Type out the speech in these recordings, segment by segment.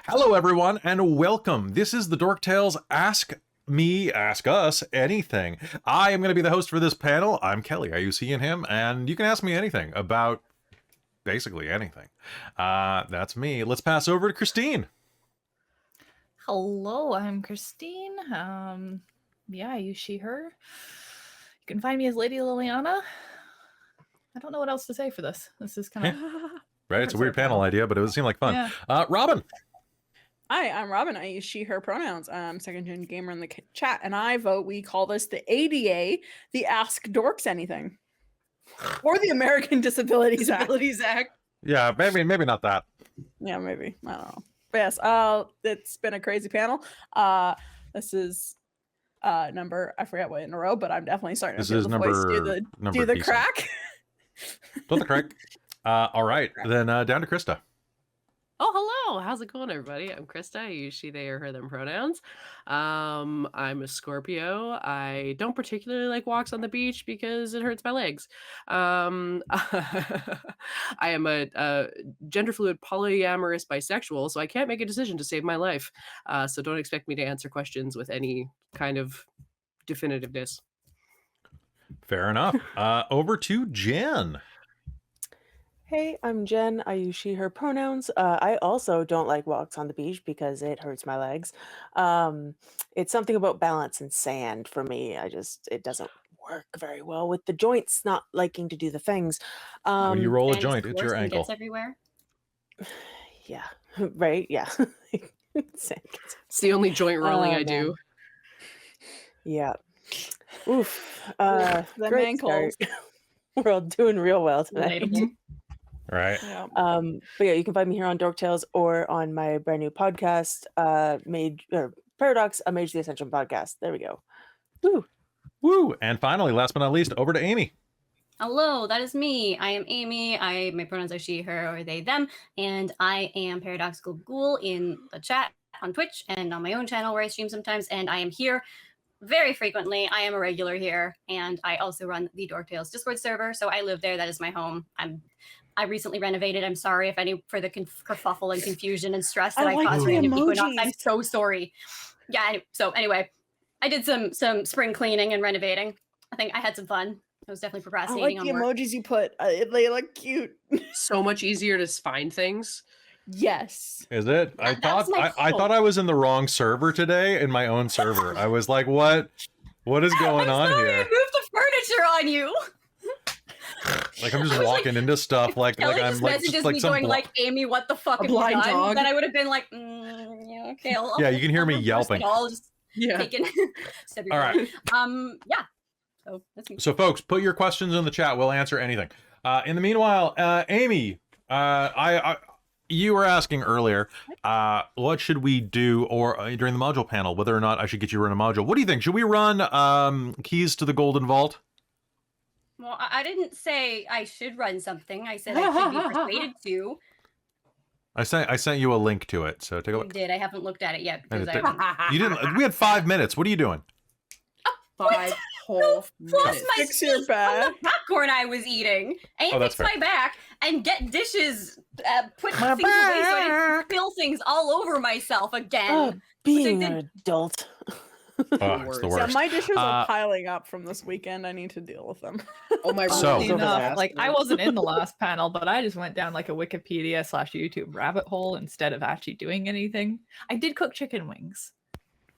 Hello, everyone, and welcome. This is the Dork Tales Ask Us Anything. I am going to be the host for this panel. I'm Kelly. I use he and him, and you can ask me anything about basically anything. That's me. Let's pass over to Christine. Hello, I'm Christine. Yeah, I use she, her. You can find me as Lady Liliana. I don't know what else to say for this. This is kind of... Right, it's a weird panel idea, but it would seem like fun. Yeah. Robin. Hi, I'm Robin. I use she, her pronouns. I'm second gen gamer in the chat, and I vote we call this the ADA, the Ask Dorks Anything. Or the American Disabilities Act. Yeah, maybe not that. Yeah, maybe. I don't know. But yes, it's been a crazy panel. This is number, I forget what in a row, but I'm definitely starting to feel the voice do the crack. Do the crack. All right, then down to Krista. Oh, hello. How's it going, everybody? I'm Krista. I use she, they, or her, them pronouns. I'm a Scorpio. I don't particularly like walks on the beach because it hurts my legs. I am a gender fluid polyamorous bisexual, so I can't make a decision to save my life. So don't expect me to answer questions with any kind of definitiveness. Fair enough. Over to Jen. Hey, I'm Jen. I use she, her pronouns. I also don't like walks on the beach because it hurts my legs. It's something about balance and sand for me. It doesn't work very well with the joints not liking to do the things. When you roll a joint, it's your ankle. Gets everywhere. Yeah, right. Yeah. It's the only joint rolling I do. Yeah. Oof. The Great ankles. start. We're all doing real well tonight. Right. Yeah. But yeah, you can find me here on Dork Tales or on my brand new podcast, Paradox, a Mage the Ascension podcast. There we go. Woo. Woo. And finally, last but not least, over to Amy. Hello, that is me. I am Amy. My pronouns are she, her, or they, them, and I am Paradoxical Ghoul in the chat on Twitch and on my own channel where I stream sometimes, and I am here very frequently. I am a regular here, and I also run the Dork Tales Discord server, so I live there. That is my home. I recently renovated. I'm sorry if any for the kerfuffle and confusion and stress that I caused random Equinox. I'm so sorry. Yeah. So anyway, I did some spring cleaning and renovating. I think I had some fun. I was definitely procrastinating. I like the emojis you put. They look cute. So much easier to find things. Yes. Is it? I thought I was in the wrong server today in my own server. I was like, what is going on here? I moved the furniture on you. Like I'm just walking into stuff like Kelly I'm just like messages just like me some going like, Amy, what the fuck have you blind done? dog. Then I would have been like, yeah, okay. Yeah, you can hear me yelping. All just Yeah. taken. All right. Yeah. So that's me. So folks, put your questions in the chat. We'll answer anything. In the meanwhile, Amy, you were asking earlier, what should we do during the module panel, whether or not I should get you to run a module. What do you think? Should we run Keys to the Golden Vault? Well, I didn't say I should run something. I said I should be persuaded to. I sent you a link to it, so take a You look. did. I haven't looked at it yet because You didn't. We had 5 minutes. What are you doing? 5 whole Plus minutes. my Fix your speech from back. the popcorn I was eating. And that's fix fair. my back and get dishes, put things away so I didn't spill things all over myself again. Being did- an adult. Oh, it's the Yeah, worst. my dishes are piling up from this weekend. I need to deal with them. Oh my So- Funny So enough, fast. like I wasn't in the last panel, but I just went down like a Wikipedia/YouTube rabbit hole instead of actually doing anything. I did cook chicken wings.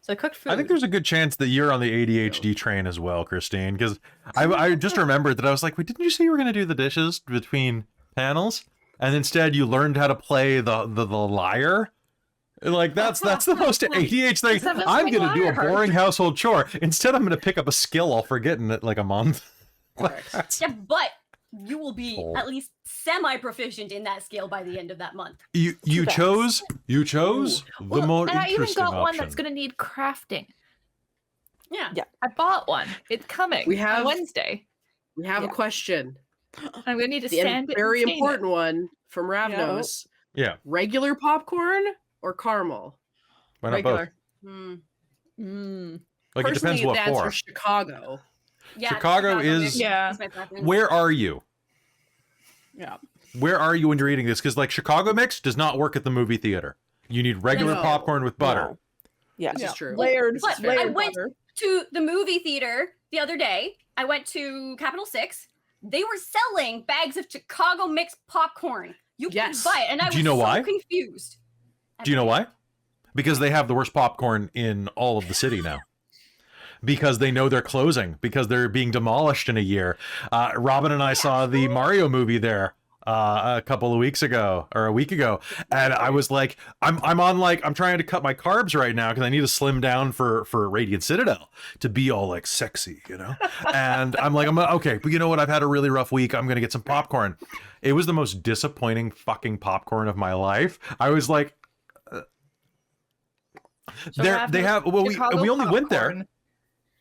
So I cooked food. I think there's a good chance that you're on the ADHD train as well, Christine, because I just remembered that I was like, wait, didn't you say you were going to do the dishes between panels? And instead you learned how to play the lyre? Like, that's the most ADHD thing. I'm going to do a boring household chore. Instead, I'm going to pick up a skill I'll forget in like a month. Yeah, but you will be at least semi-proficient in that skill by the end of that month. You chose the more and I even interesting got one option. that's going to need crafting. Yeah. I bought one. It's coming on Wednesday. We have a question. I'm going to need to The sand it. very and stain important one from Ravnos. Yeah. Regular popcorn or caramel? Why not Regular. both? Mm. Like, it depends Personally, what that's for. Chicago. Yeah, Chicago is- my preference. Where are you? Yeah. Where are you when you're eating this? Because like Chicago mix does not work at the movie theater. You need regular No. popcorn with butter. No. Yes. This is true. Layered, This is But fair. I layered went butter. to the movie theater the other day. I went to Capital 6. They were selling bags of Chicago mixed popcorn. You Yes. could buy it, and I Do was you know so why? confused. Do you know why? Because they have the worst popcorn in all of the city now. Because they know they're closing, because they're being demolished in a year. Robin and I saw the Mario movie there a couple of weeks ago, or a week ago, and I was like, I'm trying to cut my carbs right now because I need to slim down for Radiant Citadel to be all like sexy, you know. And I'm like, okay, but you know what? I've had a really rough week. I'm gonna get some popcorn. It was the most disappointing fucking popcorn of my life. I was like, So they have. Well, Chicago we only went there. popcorn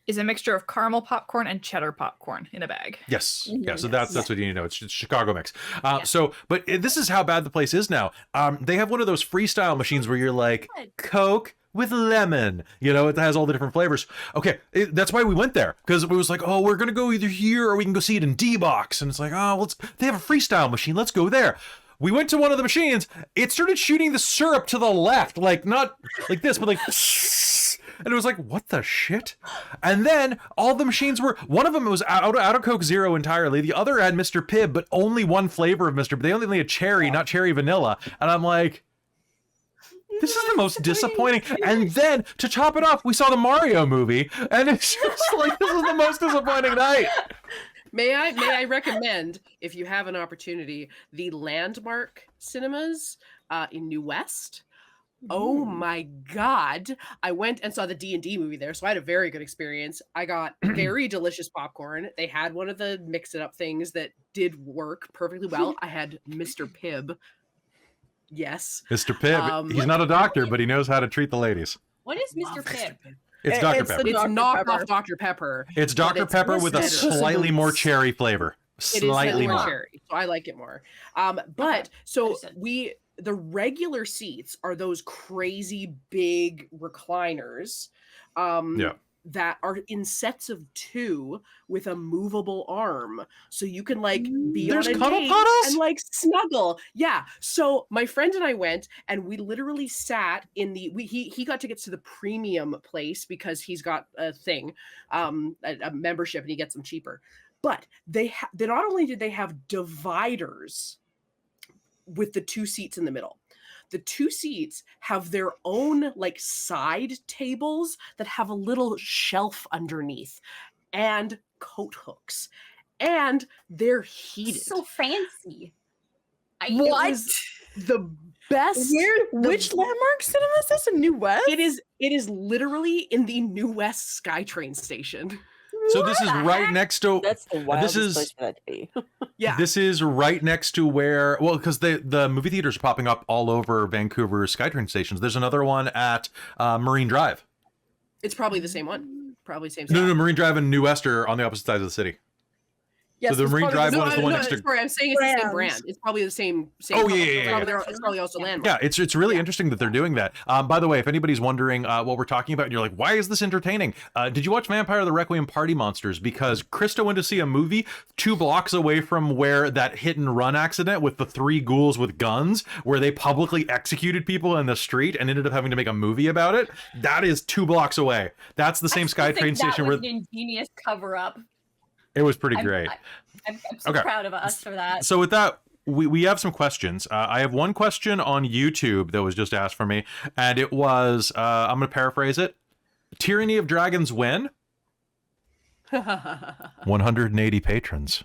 is a mixture of caramel popcorn and cheddar popcorn in a bag. Yes, Mhm. yeah. So that's what you need to know. It's Chicago mix. Yeah. So, but this is how bad the place is now. They have one of those freestyle machines where you're like Good. Coke with lemon. You know, it has all the different flavors. Okay, that's why we went there, because it was like, oh, we're gonna go either here or we can go see it in D-Box, and it's like, oh, they have a freestyle machine. Let's go there. We went to one of the machines. It started shooting the syrup to the left, like not like this, but like. And it was like, what the shit? And then all the machines were, one of them was out of Coke Zero entirely. The other had Mr. Pibb, but only one flavor of Mr. Pibb. They only had cherry, not cherry vanilla. And I'm like, this is the most disappointing. And then to top it off, we saw the Mario movie. And it's just like, this is the most disappointing night. May I recommend, if you have an opportunity, the Landmark Cinemas in New West. Oh my God. I went and saw the D&D movie there, so I had a very good experience. I got very delicious popcorn. They had one of the mix-it-up things that did work perfectly well. I had Mr. Pibb. Yes. Mr. Pibb, he's not a doctor, but he knows how to treat the ladies. What is Mr. Love Pibb? It's Dr. It's the Pepper. It's Dr. knockoff Pepper. Dr. Pepper. It's but Dr. it's Pepper with a better. slightly more cherry flavor. It is Slightly more. cherry, so I like it more. But so Understood. the regular seats are those crazy big recliners. Yeah. That are in sets of 2 with a movable arm, so you can like be There's on a cuddle date puddles? and like snuggle. Yeah. So my friend and I went, and we literally sat in the. He got tickets to the premium place because he's got a thing, a membership, and he gets them cheaper. But they not only did they have dividers with the 2 seats in the middle. The 2 seats have their own like side tables that have a little shelf underneath and coat hooks, and they're heated. So fancy. It was the best. Which landmark cinema is this in New West? It is literally in the New West SkyTrain station. So this is What the right heck? next to. That's the wildest is- place for that to be. Yeah. This is right next to where, well, because the movie theaters are popping up all over Vancouver's SkyTrain stations. There's another one at Marine Drive. It's probably the same one. Probably same. No, Marine Drive and New West are on the opposite sides of the city. Yes, the it's Marine probably Drive one is the one next to- Sorry, I'm saying it's the same Brands. brand. It's probably the same. Oh, yeah. It's probably also Landmark. Yeah, it's really interesting that they're doing that. By the way, if anybody's wondering what we're talking about, and you're like, why is this entertaining? Did you watch Vampire the Requiem Party Monsters? Because Krista went to see a movie 2 blocks away from where that hit and run accident with the 3 ghouls with guns, where they publicly executed people in the street and ended up having to make a movie about it. That is 2 blocks away. That's the same I still think SkyTrain station that where was an ingenious cover up. it was pretty great. I'm so Okay. proud of us for that. So with that, we have some questions. I have one question on YouTube that was just asked for me, and it was, I'm going to paraphrase it. Tyranny of Dragons when? 180 patrons.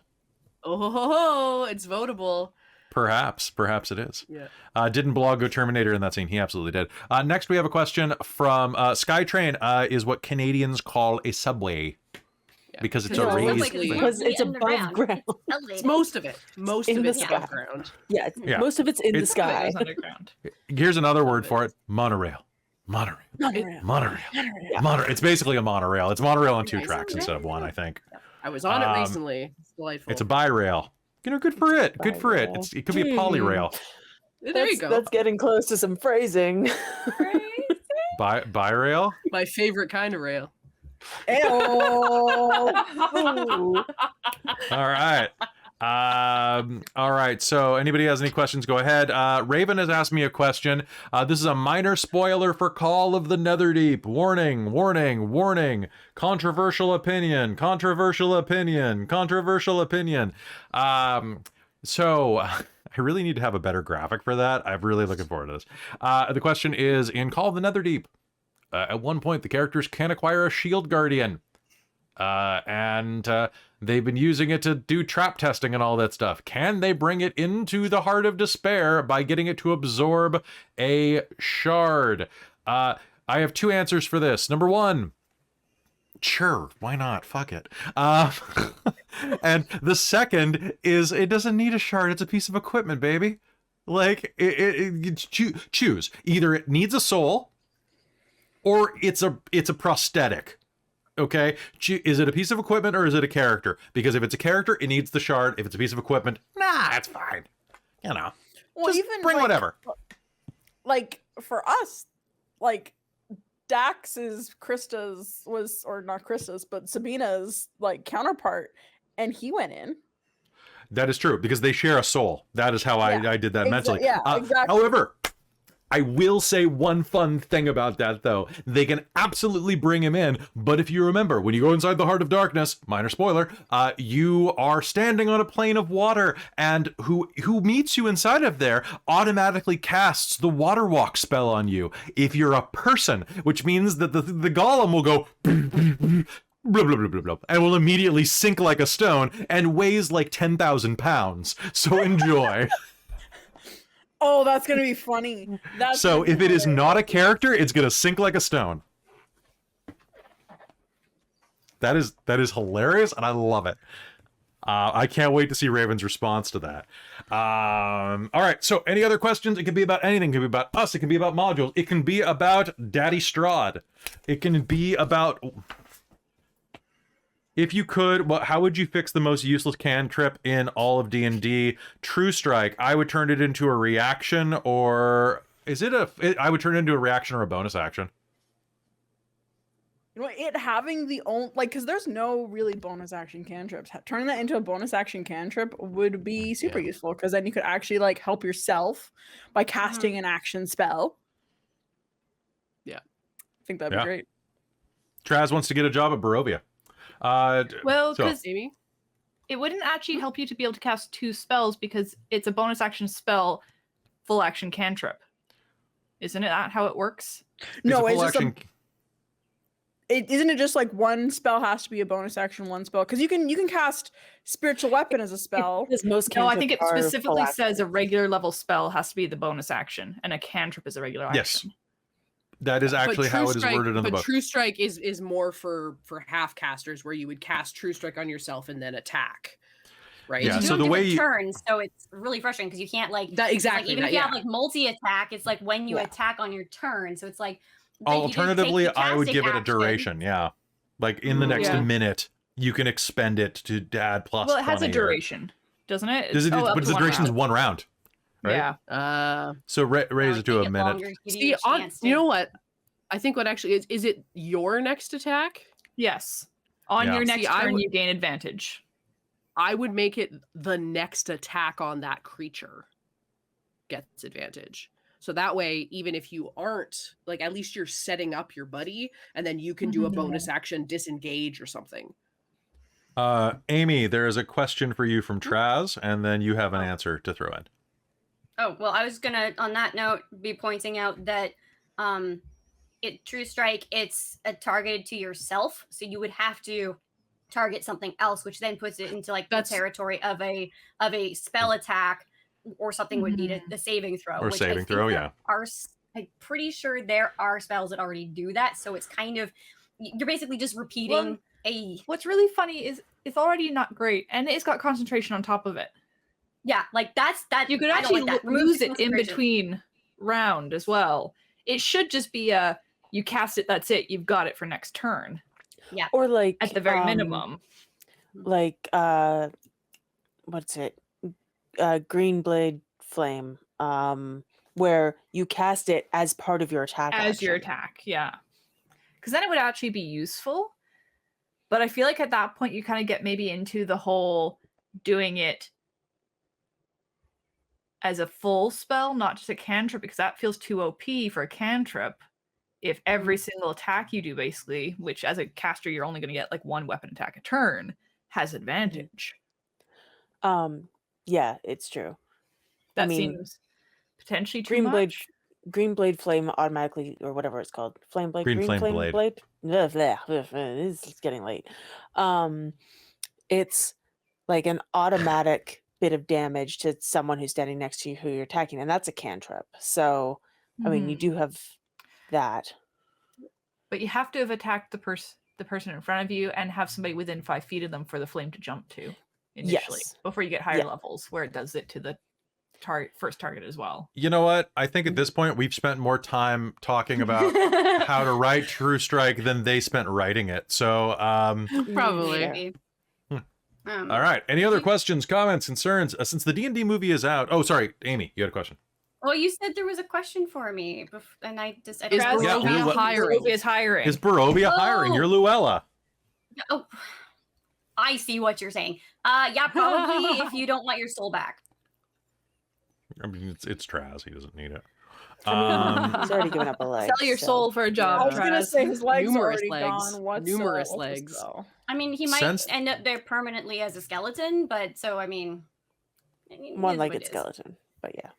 Oh, it's votable. Perhaps it is. Yeah. Didn't Blog go Terminator in that scene? He absolutely did. Next, we have a question from SkyTrain. Is what Canadians call a subway. Because it's a No, raised like- thing. Because it's Underground. above ground. It's most of it. Most In of the it's sky. above ground. Yeah, Yeah. most of it's in the It's- It sky. was underground. Here's another word for it. Monorail. Monorail. Monorail. It's basically a monorail. It's monorail on 2 Nice. tracks instead of 1, I think. I was on it Um, recently. It's delightful. It's a bi-rail. You know, good for it. Good for it. Bi-rail. It could be a polyrail. There you go. That's getting close to some phrasing. Bi-rail? My favorite kind of rail. Ew. All right. All right. So, anybody has any questions? Go ahead. Raven has asked me a question. This is a minor spoiler for Call of the Netherdeep. Warning! Warning! Warning! Controversial opinion. Controversial opinion. Controversial opinion. So. I really need to have a better graphic for that. I'm really looking forward to this. The question is, in Call of the Netherdeep, at one point the characters can acquire a shield guardian. And they've been using it to do trap testing and all that stuff. Can they bring it into the Heart of Despair by getting it to absorb a shard? I have two answers for this. Number one, sure, why not? Fuck it. And the second is, it doesn't need a shard. It's a piece of equipment, baby. Like, choose. Either it needs a soul, or it's a prosthetic. Okay, is it a piece of equipment or is it a character? Because if it's a character, it needs the shard. If it's a piece of equipment, nah, it's fine. You know, Well, just even bring like, whatever. Like for us, like Dax's Krista's was, or not Krista's, but Sabina's like counterpart, and he went in. That is true, because they share a soul. That is how I did that mentally. Yeah, exactly. However, I will say one fun thing about that, though. They can absolutely bring him in, but if you remember, when you go inside the Heart of Darkness, minor spoiler, you are standing on a plane of water, and who meets you inside of there automatically casts the Water Walk spell on you. If you're a person, which means that the golem will go blah, blah, blah, blah, blah, and will immediately sink like a stone and weighs like 10,000 pounds. So enjoy. Oh, that's gonna be funny. So if it is not a character, it's gonna sink like a stone. That is hilarious, and I love it. I can't wait to see Raven's response to that. All right, so any other questions? It can be about anything. It can be about us. It can be about modules. It can be about Daddy Strahd. It can be about... If you could, how would you fix the most useless cantrip in all of D&D? True Strike, I would turn it into a reaction, or... I would turn it into a reaction or a bonus action. You know, it having the own, like, because there's no really bonus action cantrips. Turning that into a bonus action cantrip would be super useful, because then you could actually like help yourself by casting an action spell. Yeah, I think that'd be great. Traz wants to get a job at Barovia. Well, because Amy? it wouldn't actually help you to be able to cast two spells, because it's a bonus action spell, full action cantrip. Isn't it that how it works? No, it's just isn't it just like one spell has to be a bonus action, one spell? Because you can cast Spiritual Weapon as a spell. No, I think it specifically says a regular level spell has to be the bonus action, and a cantrip is a regular action. Yes. That is actually how it is worded in the book. But True Strike is more for half casters, where you would cast True Strike on yourself and then attack, right? Yeah. You So don't the do way it turns, so it's really frustrating because you can't like that exactly. Like, even if you have like multi-attack, it's like when you attack on your turn. So it's like alternatively, I would give it a action. duration. Yeah, like in the next minute, you can expend it to add plus. Well, it has a 20 duration, doesn't it? but the duration is 1 round. Right? Yeah. So raise it to a minute. See, you know what? I think what actually is it your next attack? Yes. On your next turn, you gain advantage. I would make it the next attack on that creature gets advantage. So that way, even if you aren't, like, at least you're setting up your buddy, and then you can do a bonus action, disengage or something. Amy, there is a question for you from Traz, and then you have an answer to throw in. Oh, well, I was gonna, on that note, be pointing out that True Strike, it's targeted to yourself, so you would have to target something else, which then puts it into like the territory of a spell attack, or something would need a saving throw. Or saving throw, yeah. I'm pretty sure there are spells that already do that, so it's kind of, you're basically just repeating What's really funny is it's already not great, and it's got concentration on top of it. Yeah, like that. You could actually lose it in between round as well. It should just be you cast it, that's it, you've got it for next turn. Yeah. Or like at the very minimum. Like what's it? Green Blade Flame. Where you cast it as part of your attack. Your attack, yeah. Because then it would actually be useful. But I feel like at that point you kind of get maybe into the whole doing it as a full spell, not just a cantrip, because that feels too OP for a cantrip. If every single attack you do, basically, which as a caster you're only going to get like one weapon attack a turn, has advantage. Yeah, it's true. That mean, seems potentially too much. Green Blade Flame automatically, or whatever it's called, Flame Blade, Green Flame Blade. It's getting late. It's like an automatic bit of damage to someone who's standing next to you who you're attacking, and that's a cantrip. So, I mean, you do have that. But you have to have attacked the person in front of you and have somebody within 5 feet of them for the flame to jump to initially, before you get higher levels, where it does it to the first target as well. You know what? I think at this point we've spent more time talking about how to write True Strike than they spent writing it. So, probably. Maybe. all right. Any other questions, comments, concerns? Since the D&D movie is out. Oh, sorry, Amy, you had a question. Well, you said there was a question for me, and I just... Is Barovia hiring? Is hiring. Is Barovia hiring? You're Luella. Oh, I see what you're saying. Yeah, probably if you don't want your soul back. I mean, it's Traz. He doesn't need it. He's already given up a leg. Sell your soul for a job. I was gonna say his legs Numerous already legs. gone. What's Numerous what's legs. spell? I mean, he might Since- end up there permanently as a skeleton, but so I mean, it is what One-legged it is. skeleton, but yeah.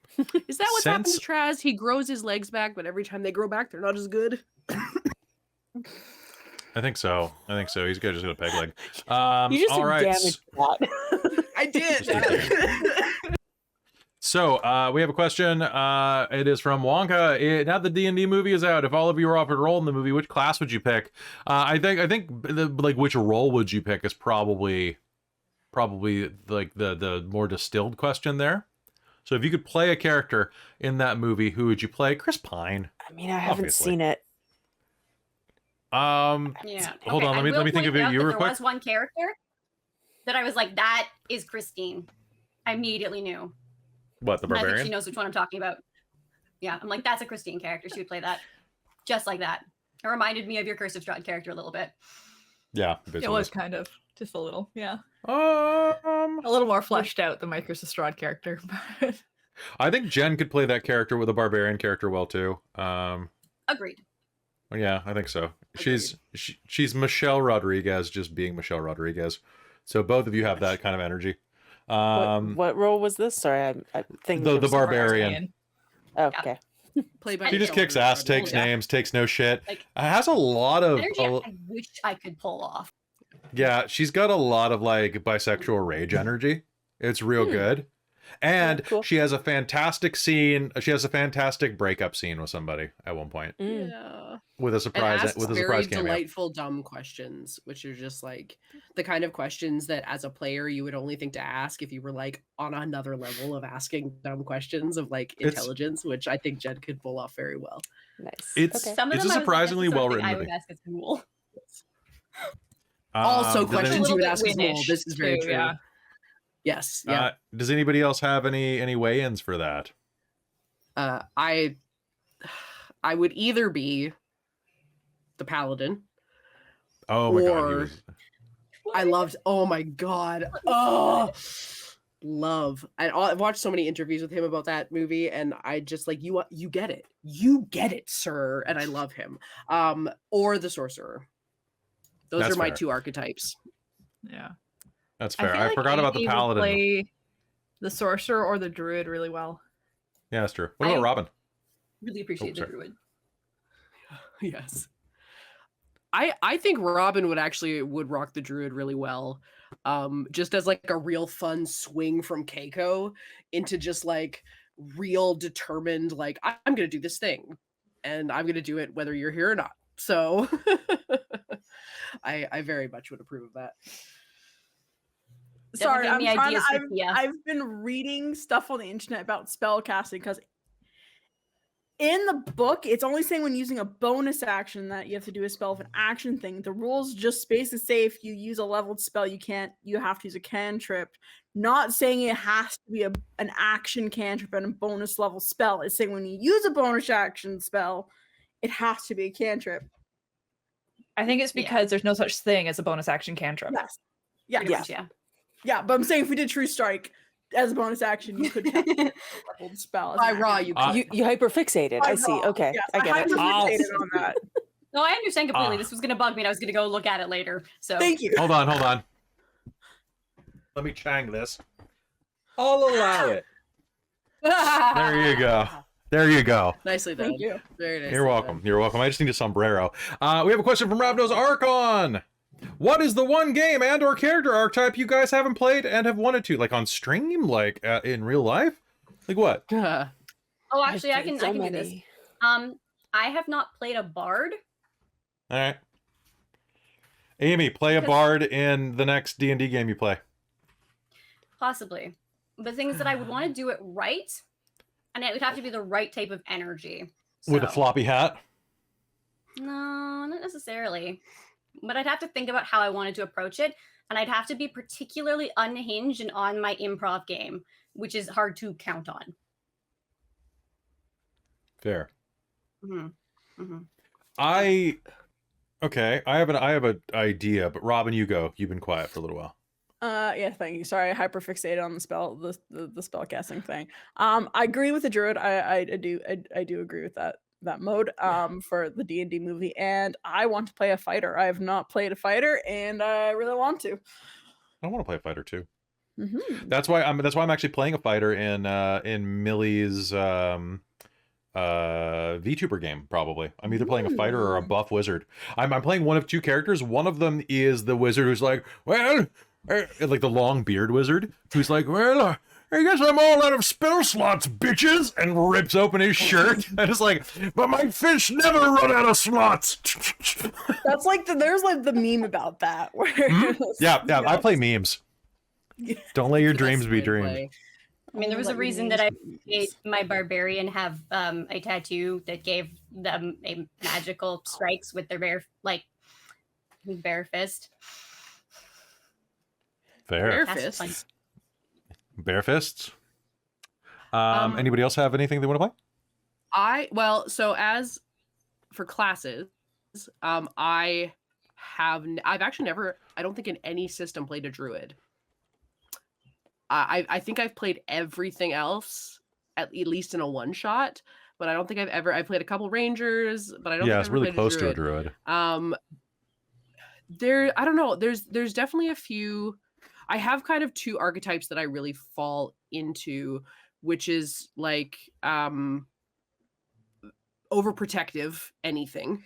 Is that what's happened to Since- Traz? He grows his legs back, but every time they grow back, they're not as good. I think so. He's just got a peg leg. You just all right. damaged that. I did. So we have a question. It is from Wonka. Now the D&D movie is out. If all of you were offered a role in the movie, which class would you pick? I think which role would you pick is probably like the more distilled question there. So if you could play a character in that movie, who would you play? Chris Pine. I mean, I haven't Obviously. seen it. Yeah. Hold on, I let me will think of point out you that real there quick. was one character that I was like, that is Christine. I immediately knew. What, the And I think barbarian? she knows which one I'm talking about. Yeah, I'm like, that's a Christine character. She would play that just like that. It reminded me of your Curse of Strahd character a little bit. Yeah, It basically. was kind of just a little, yeah, Um, a little more fleshed out than my Curse of Strahd character. But I think Jen could play that character with a barbarian character well too. Agreed. Yeah, I think so. She's Michelle Rodriguez, just being Michelle Rodriguez. So both of you have that kind of energy. What role was this? Sorry, I think The barbarian. Okay. Played by She just kicks Michelle ass, Rodriguez. takes names, takes no shit. Like, Has a lot of energy I wish I could pull off. yeah. She's got a lot of like bisexual rage energy. It's real good, and Cool. she has a fantastic scene. She has a fantastic breakup scene with somebody at one point Yeah. with a And surprise asks very surprise cameo. delightful, dumb questions, which are just like the kind of questions that as a player you would only think to ask if you were like on another level of asking dumb questions of like It's- intelligence, which I think Jen could pull off very well. Nice. It's- okay. Some of It's a them I was like, surprisingly this is something well-written I movie. would ask at school. Also does questions any- you would bit ask at school. winish, This is very too, true. yeah. Yes. Yeah. Does anybody else have any weigh-ins for that? I would either be the paladin. Oh my god, he Or- was, I loved. Oh my god. Oh, love. I've watched so many interviews with him about that movie, and I just like you get it. You get it, sir. And I love him. Or the sorcerer. Those That's are my fair. two archetypes. yeah, that's fair. feel I like forgot about the Amy would paladin. play the sorcerer or the druid really well. Yeah, that's true. What about I- Robin? Really appreciate the sorry. druid. Yes. I think Robin would rock the druid really well. Just as like a real fun swing from Keiko into just like real determined, like I'm gonna do this thing and I'm gonna do it whether you're here or not. So I very much would approve of that. Sorry, give I'm me trying ideas, to, Sophia. I've been reading stuff on the internet about spell casting because in the book, it's only saying when using a bonus action that you have to do a spell of an action thing. The rules just basically say if you use a leveled spell, you have to use a cantrip. Not saying it has to be an action cantrip and a bonus level spell. It's saying when you use a bonus action spell, it has to be a cantrip. I think it's Yeah. because there's no such thing as a bonus action cantrip. Yes. Yeah. Pretty Yeah. much, yeah. Yeah, but I'm saying if we did True Strike as a bonus action, you could cast a leveled spell. As By an raw, action. you Uh, You hyperfixated. I By see. raw, Okay, yes, I get it. hyperfixated on that. No, I understand completely. Ah. This was gonna bug me, and I was gonna go look at it later. So Thank you. Hold on. Let me chang this. I'll allow it. There you go. There you go. Nicely done. Thank you. Very nice. You're welcome. You're welcome. I just need a sombrero. We have a question from Ravnos Archon. What is the one game and/or character archetype you guys haven't played and have wanted to, like on stream, like in real life? Like what? Oh, I've actually, I played can so do this. many. I have not played a bard. All right. Amy, play a Because- bard in the next D&D game you play. Possibly. But the thing is that I would want to do it right, and it would have to be the right type of energy. With a So- floppy hat. No, not necessarily. But I'd have to think about how I wanted to approach it, and I'd have to be particularly unhinged and on my improv game, which is hard to count on. Fair. hmm hmm I have an idea, but Robin, you go. You've been quiet for a little while. Yeah, thank you. Sorry, I hyperfixated on the spell casting thing. I agree with the druid. I do agree with that mode for the D&D movie, and I want to play a fighter. I have not played a fighter, and I really want to. I want to play a fighter too. Mm-hmm. That's why I'm actually playing a fighter in Millie's VTuber game. Probably I'm either playing a fighter or a buff wizard. I'm playing one of two characters. One of them is the wizard who's like, well, like the long beard wizard who's like, well, I guess I'm all out of spell slots, bitches, and rips open his shirt. And it's like, but my fish never run out of slots. That's like there's like the meme about that where Yeah, I play memes. Don't let your dreams be Nice dreams. play. I mean, there was a reason that I made my barbarian have a tattoo that gave them a magical strikes with their bare fist. Fair. Bare That's fun. fists. Bare fists. Anybody else have anything they want to play? So as for classes, I've actually never, I don't think in any system played a druid. I think I've played everything else at least in a one shot, but I don't think I've played a couple rangers, but I don't Yeah, think it's I've ever really played close to a druid. druid. I don't know. There's definitely a few. I have kind of two archetypes that I really fall into, which is like overprotective anything.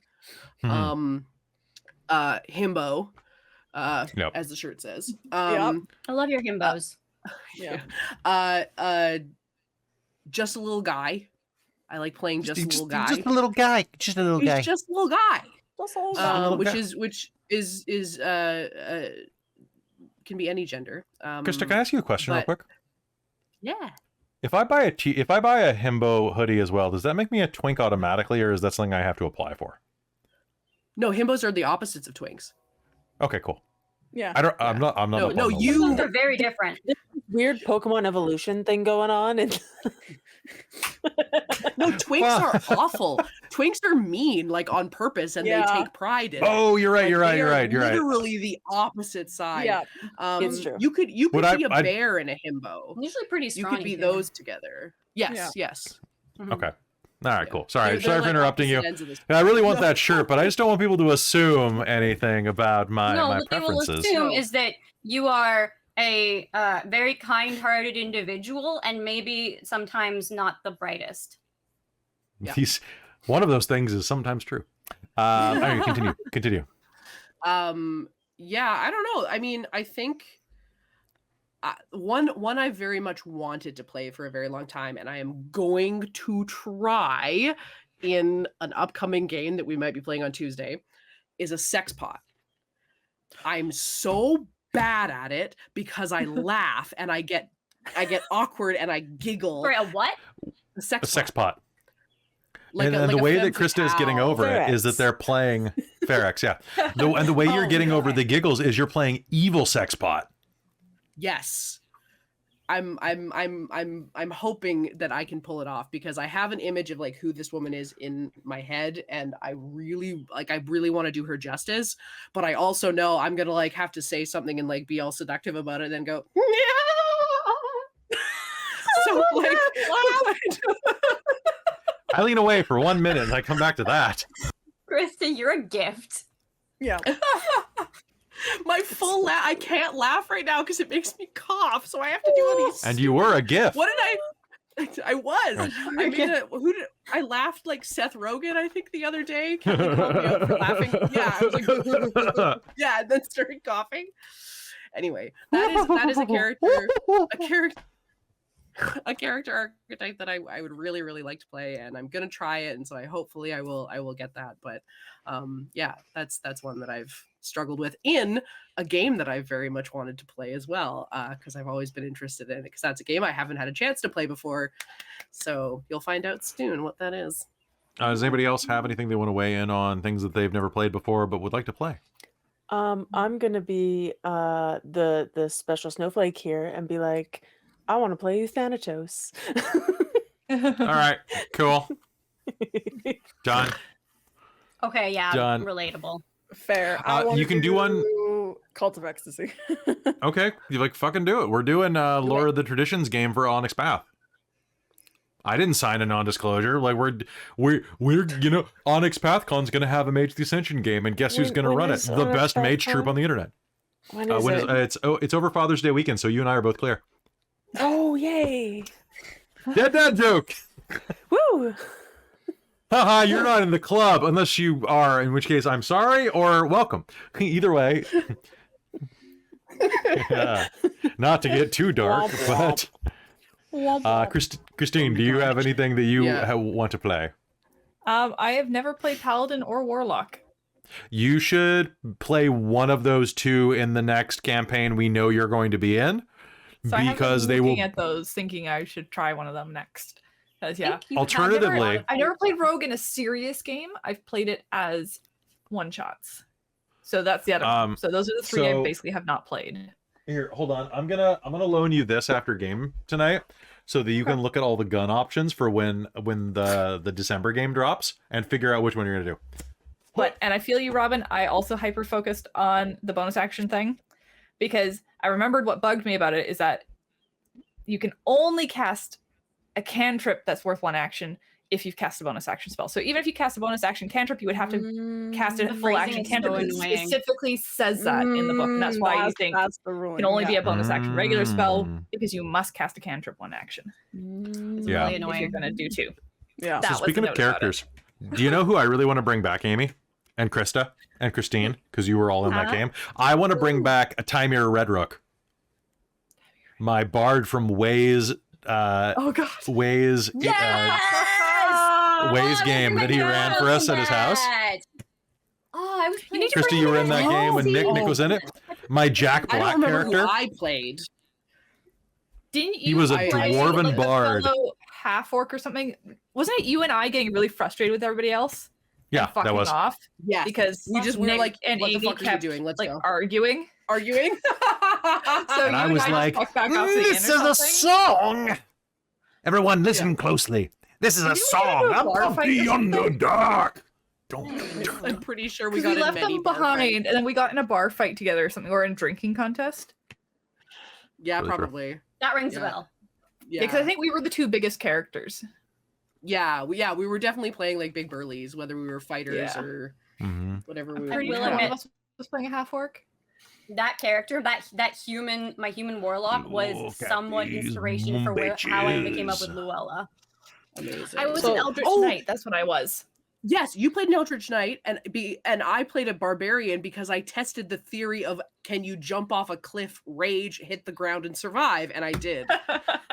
Hmm. Himbo, Yep. as the shirt says. Yep. I love your himbos. Yeah. Just a little guy. I like playing just a little guy. Just a little guy. Just a little He's just a little guy. That's all. little Which guy. is can be any gender. Krista, can I ask you a question real but- quick? Yeah. If I buy a himbo hoodie as well, does that make me a twink automatically, or is that something I have to apply for? No, himbos are the opposites of twinks. Okay, cool. Yeah. I'm not. No, up no, on the you- list. They're very different. Weird Pokemon evolution thing going on, and No, twinks are awful. Twinks are mean, like on purpose, and Yeah. they take pride in it. Oh, you're right. Like, You're right. they You're are right. You're right. Literally the opposite side. Yeah. It's true. You could Would be a I'd- bear and a himbo. Usually pretty You strong. could be humor. those together. Yes, yes. Okay. All right. Yeah. Cool. Sorry. They're Sorry for like interrupting you. opposite ends of this- I really want that shirt, but I just don't want people to assume anything about my No, my what they will preferences. assume No. is that you are a very kind-hearted individual and maybe sometimes not the brightest. Yeah. One of those things is sometimes true. All right, continue. Yeah, I don't know. I mean, I think one I very much wanted to play for a very long time, and I am going to try in an upcoming game that we might be playing on Tuesday, is a sex pot. I'm so bad at it because I laugh and I get awkward and I giggle. For a what? A sex A sex pot. pot. Like And like the way femme that Krista is getting fatale. over it is that Ferex. they're playing Ferex, yeah. And the way you're Oh, getting over God. the giggles is you're playing evil sex pot. Yes. I'm hoping that I can pull it off because I have an image of like who this woman is in my head, and I really want to do her justice, but I also know I'm gonna like have to say something and like be all seductive about it and then go so like I lean away for 1 minute and I come back to that. Krista, you're a gift. Yeah. my full laugh. I can't laugh right now because it makes me cough, so I have to do all these. And you were a gift. What did I was. I made I laughed like Seth Rogen, I think, the other day. Kelly called me out for laughing. Yeah, I was like, yeah, and then started coughing. Anyway, that is a character archetype that I would really, really like to play, and I'm gonna try it, and so I will get that. But yeah, that's one that I've struggled with in a game that I very much wanted to play as well, because I've always been interested in it, because that's a game I haven't had a chance to play before. So you'll find out soon what that is. Does anybody else have anything they want to weigh in on, things that they've never played before but would like to play? I'm gonna be the special snowflake here and be like, I want to play Thanatos. All right, cool. Done. Okay, yeah, Done. relatable. Fair. You can do one. Cult of Ecstasy. Okay, you like fucking do it. We're doing Lore of the Traditions game for Onyx Path. I didn't sign a non-disclosure. Like we're you know, Onyx PathCon's gonna have a Mage of the Ascension game, and guess who's gonna run it? The best mage troop on the internet. When is it? It's over Father's Day weekend, so you and I are both clear. Oh, yay! Dead joke. Woo! Haha, you're not in the club unless you are, in which case I'm sorry or welcome. Either way. Yeah. Not to get too dark, but Christine, do you have anything that you want to play? I have never played Paladin or Warlock. You should play one of those two in the next campaign we know you're going to be in, So because I they will will. Looking at those, thinking I should try one of them next. Because yeah, Alternatively, I never played Rogue in a serious game. I've played it as one shots. So that's the other one. So those are the three I basically have not played. Here, hold on. I'm gonna loan you this after game tonight, so that you can look at all the gun options for when the December game drops and figure out which one you're gonna do. And I feel you, Robin. I also hyper focused on the bonus action thing, because I remembered what bugged me about it is that you can only cast a cantrip that's worth one action if you've cast a bonus action spell. So even if you cast a bonus action cantrip, you would have to cast a full action cantrip. It specifically says that in the book, and that's why you think it can only be a bonus action regular spell, because you must cast a cantrip one action. It's really annoying. If you're gonna do two. Yeah. So speaking of characters, do you know who I really want to bring back, Amy? And Krista and Christine, because you were all in that game. I want to bring back a Tymir Redrook, my bard from Ways. Ways. Ways game that he ran for us at his house. Oh, I was playing. Krista, you were in that game when Nick was in it. My Jack Black I don't remember character. who I played. Didn't you? He was a dwarven bard. Half orc or something. Wasn't it you and I getting really frustrated with everybody else? Yeah, that was. Off? Yeah, because we were like, and what the Amy fuck kept are you doing? Let's like go. arguing. So and I was like, this is a song. Everyone listen closely. This is a song. I'm of the Underdark. I'm pretty sure we left them behind, and then we got in a bar fight together or something, or in a drinking contest. Yeah, Really probably. That rings a bell. Yeah, because I think we were the two biggest characters. Yeah, we were definitely playing like big burlies, whether we were fighters or whatever we were. One of us was playing a half orc. That character, my human warlock, was somewhat inspiration for how I came up with Luella. Amazing. I was an Eldritch Knight. That's what I was. Yes, you played an Eldritch Knight, and I played a barbarian because I tested the theory of can you jump off a cliff, rage, hit the ground, and survive, and I did.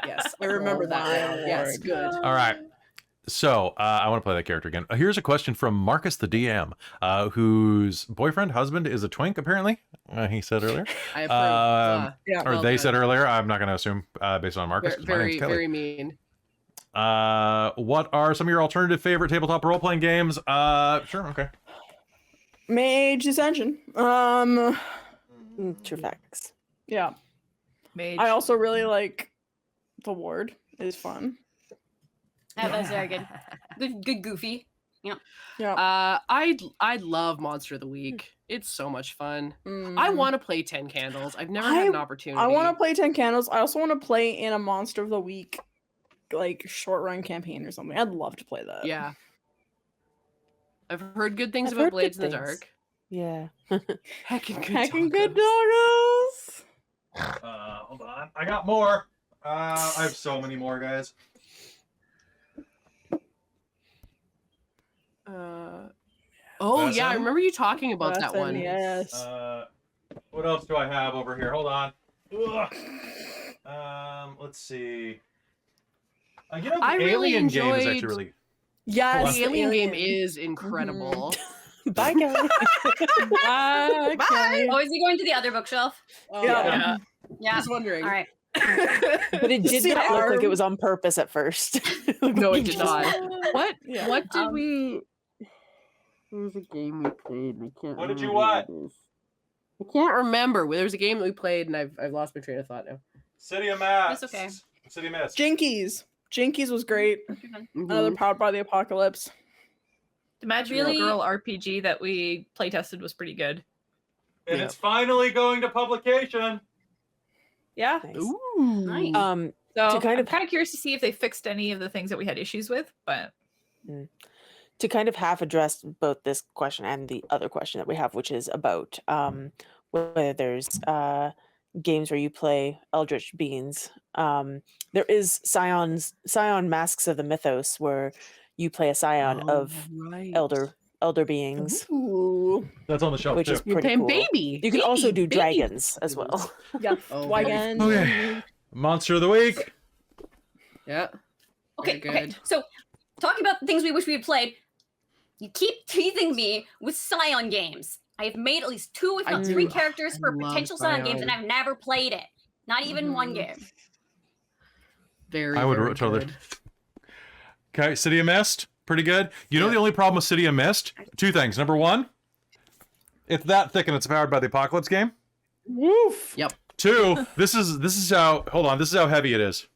Yes, I remember that. Yes, good. All right. So I want to play that character again. Here's a question from Marcus the DM, whose husband is a twink, apparently. He said earlier. I approve. They said earlier. I'm not going to assume based on Marcus. Very mean. What are some of your alternative favorite tabletop role-playing games? Sure, okay. Mage Ascension. True facts. Yeah. Mage. I also really like the Ward is fun. That was very good. Good goofy. Yeah. I love Monster of the Week. It's so much fun. I Mhm. want to play 10 Candles. I've never had an opportunity. I want to play 10 Candles. I also want to play in a Monster of the Week, like short run campaign or something. I'd love to play that. Yeah. I've heard good things I've about heard Blades in good the things. Dark. Yeah. Heckin' good doggos. Hold on. I got more. I have so many more, guys. Oh yeah, I Vesson? remember you talking about that one. Yes. What else do I have over here? Hold on. Ugh. Let's see. You know, the I really Alien game is actually enjoyed- really. Yes. The Alien game is incredible. Bye, Kelly. Bye. Kelly. Oh, is he going to the other bookshelf? Oh, Yeah. Yeah. Just wondering. All right. But it did See not the look like it arm? was on purpose at first. No, it did not. What? Yeah. What did Um, we? There was a game we played. I can't. What did you remember want? it is. I can't remember. There was a game that we played, and I've lost my train of thought now. City of Mist. That's okay. City of Mist. Jinkies. Jinkies was great. Mm-hmm. Another Powered by the Apocalypse. The Magical Really- Girl RPG that we play tested was pretty good. And Yeah. it's finally going to publication. Yeah. Nice. Ooh. Nice. So To kind I'm of- kind of curious to see if they fixed any of the things that we had issues with, but To kind of half address both this question and the other question that we have, which is about whether there's games where you play Eldritch Beings. There is Scion Masks of the Mythos, where you play a Scion of elder beings, Ooh. That's on the shelf which too. is You're pretty playing cool. baby. You can also do Baby. dragons as well. Yeah. Oh, Wagon. Okay. Monster of the Week. Yeah. Okay, Very okay. good. So, talking about things we wish we had played, you keep teasing me with Scion games. I have made at least 2, if I not do. 3 characters I for love potential Scion games, and Scion. I've never played it. Not even one Mhm. game. Very. I would very totally. good. Okay, City of Mist, pretty good. You know Yeah. the only problem with City of Mist? 2 things. Number 1, it's that thick and it's powered by the Apocalypse game. Woof. Yep. 2, this is how. Hold on, this is how heavy it is.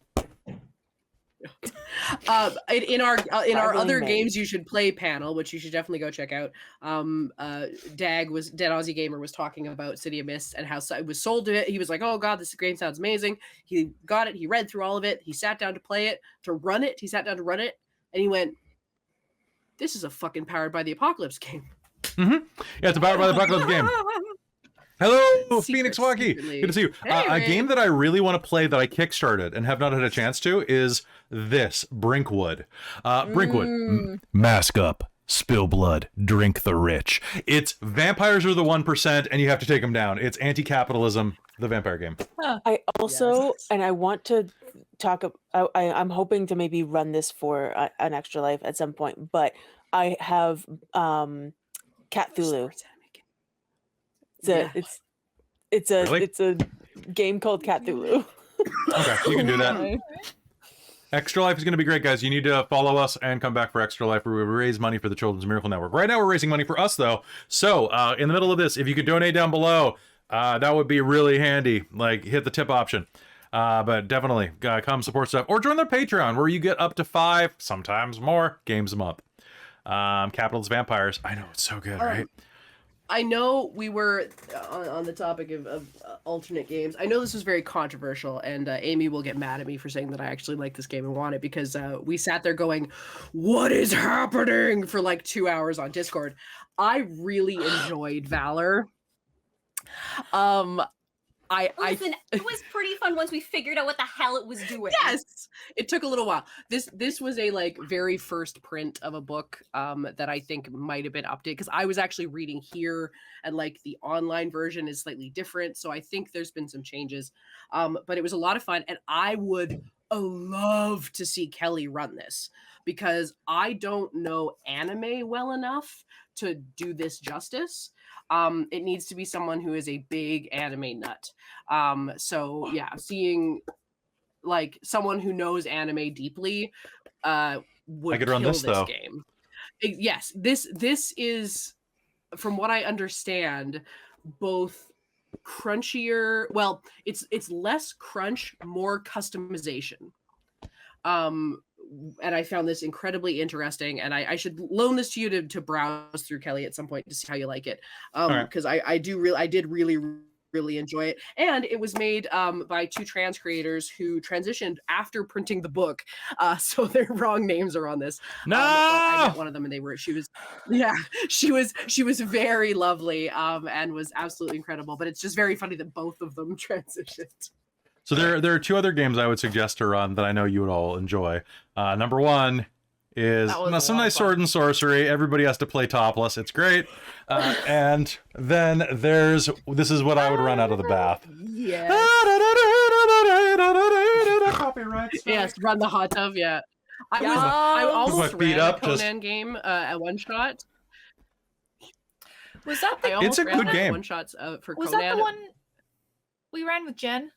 In our Cleverly other made. games you should play panel, which you should definitely go check out. Dead Aussie Gamer was talking about City of Mist and how it was sold to it. He was like, "Oh God, this game sounds amazing." He got it. He read through all of it. He sat down to play it, to run it. He sat down to run it, and he went, "This is a fucking Powered by the Apocalypse game." Yeah, it's a powered by the Apocalypse game. Hello, Phoenix Waki. Secretly. Good to see you. Hey, A Ray. game that I really want to play that I kickstarted and have not had a chance to is this Brinkwood. Brinkwood, mask up, spill blood, drink the rich. It's vampires are the 1%, and you have to take them down. It's anti-capitalism, the vampire game. I also, Yes. and I want to talk. I'm hoping to maybe run this for an Extra Life at some point, but I have Cthulhu. Yeah. It's a Really? it's a game called Cthulhu. Okay, you can do that. Extra Life is going to be great, guys. You need to follow us and come back for Extra Life, where we raise money for the Children's Miracle Network. Right now, we're raising money for us, though. So, in the middle of this, if you could donate down below, that would be really handy. Like, hit the tip option. But definitely, come support stuff. Or join their Patreon, where you get up to 5, sometimes more, games a month. Capitalist Vampires. I know, it's so good, right? I know we were on the topic of alternate games. I know this was very controversial, and Amy will get mad at me for saying that I actually like this game and want it, because we sat there going, "What is happening?" for like 2 hours on Discord. I really enjoyed Valor. Listen, it was pretty fun once we figured out what the hell it was doing. Yes, it took a little while. This was a like very first print of a book that I think might have been updated, because I was actually reading here, and like the online version is slightly different, so I think there's been some changes. But it was a lot of fun, and I would love to see Kelly run this, because I don't know anime well enough to do this justice. It needs to be someone who is a big anime nut. So yeah, seeing like someone who knows anime deeply would I could run kill this, though. game. Yes, this is, from what I understand, both crunchier. Well, it's less crunch, more customization. and I found this incredibly interesting, and I should loan this to you to browse through, Kelly, at some point to see how you like it. Because I did really enjoy it, and it was made by 2 trans creators who transitioned after printing the book, so their wrong names are on this. No, but I met one of them, and she was very lovely, and was absolutely incredible. But it's just very funny that both of them transitioned. So there are 2 other games I would suggest to run that I know you would all enjoy. Number 1 is some nice sword and sorcery. Everybody has to play topless. It's great. And then this is what I would run out of the bath. Yes. Copyright. Yes, run the hot tub. Yeah, I almost With my feet ran up, a Conan game at one shot. Was that the? It's a good game. One shots for Was Conan. that the one we ran with Jen?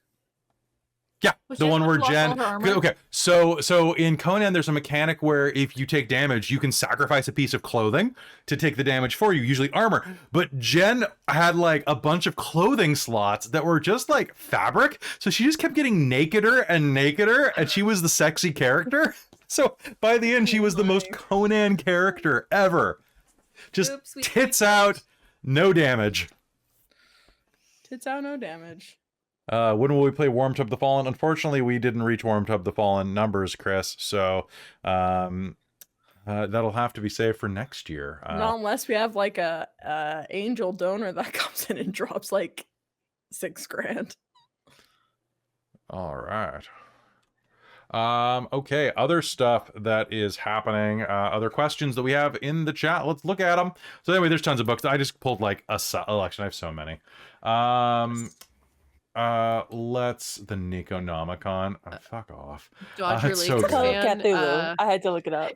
Yeah, Was the Jen one the where one who lost all Jen. her armor? Okay, so in Conan, there's a mechanic where if you take damage, you can sacrifice a piece of clothing to take the damage for you, usually armor. But Jen had like a bunch of clothing slots that were just like fabric, so she just kept getting nakeder and nakeder, and she was the sexy character. So by the end, she was the most Conan character ever. Just Oops, we tits out, no damage. Tits out, no damage. When will we play Warm Tub the Fallen? Unfortunately, we didn't reach Warm Tub the Fallen numbers, Chris. So that'll have to be saved for next year. Not unless we have like a angel donor that comes in and drops like $6,000. All right. Okay, other stuff that is happening, other questions that we have in the chat. Let's look at them. So anyway, there's tons of books. I just pulled like a selection. I have so many. Let's the Necronomicon. Oh, fuck off. Dodger it's Lake so good. fan, I had to look it up.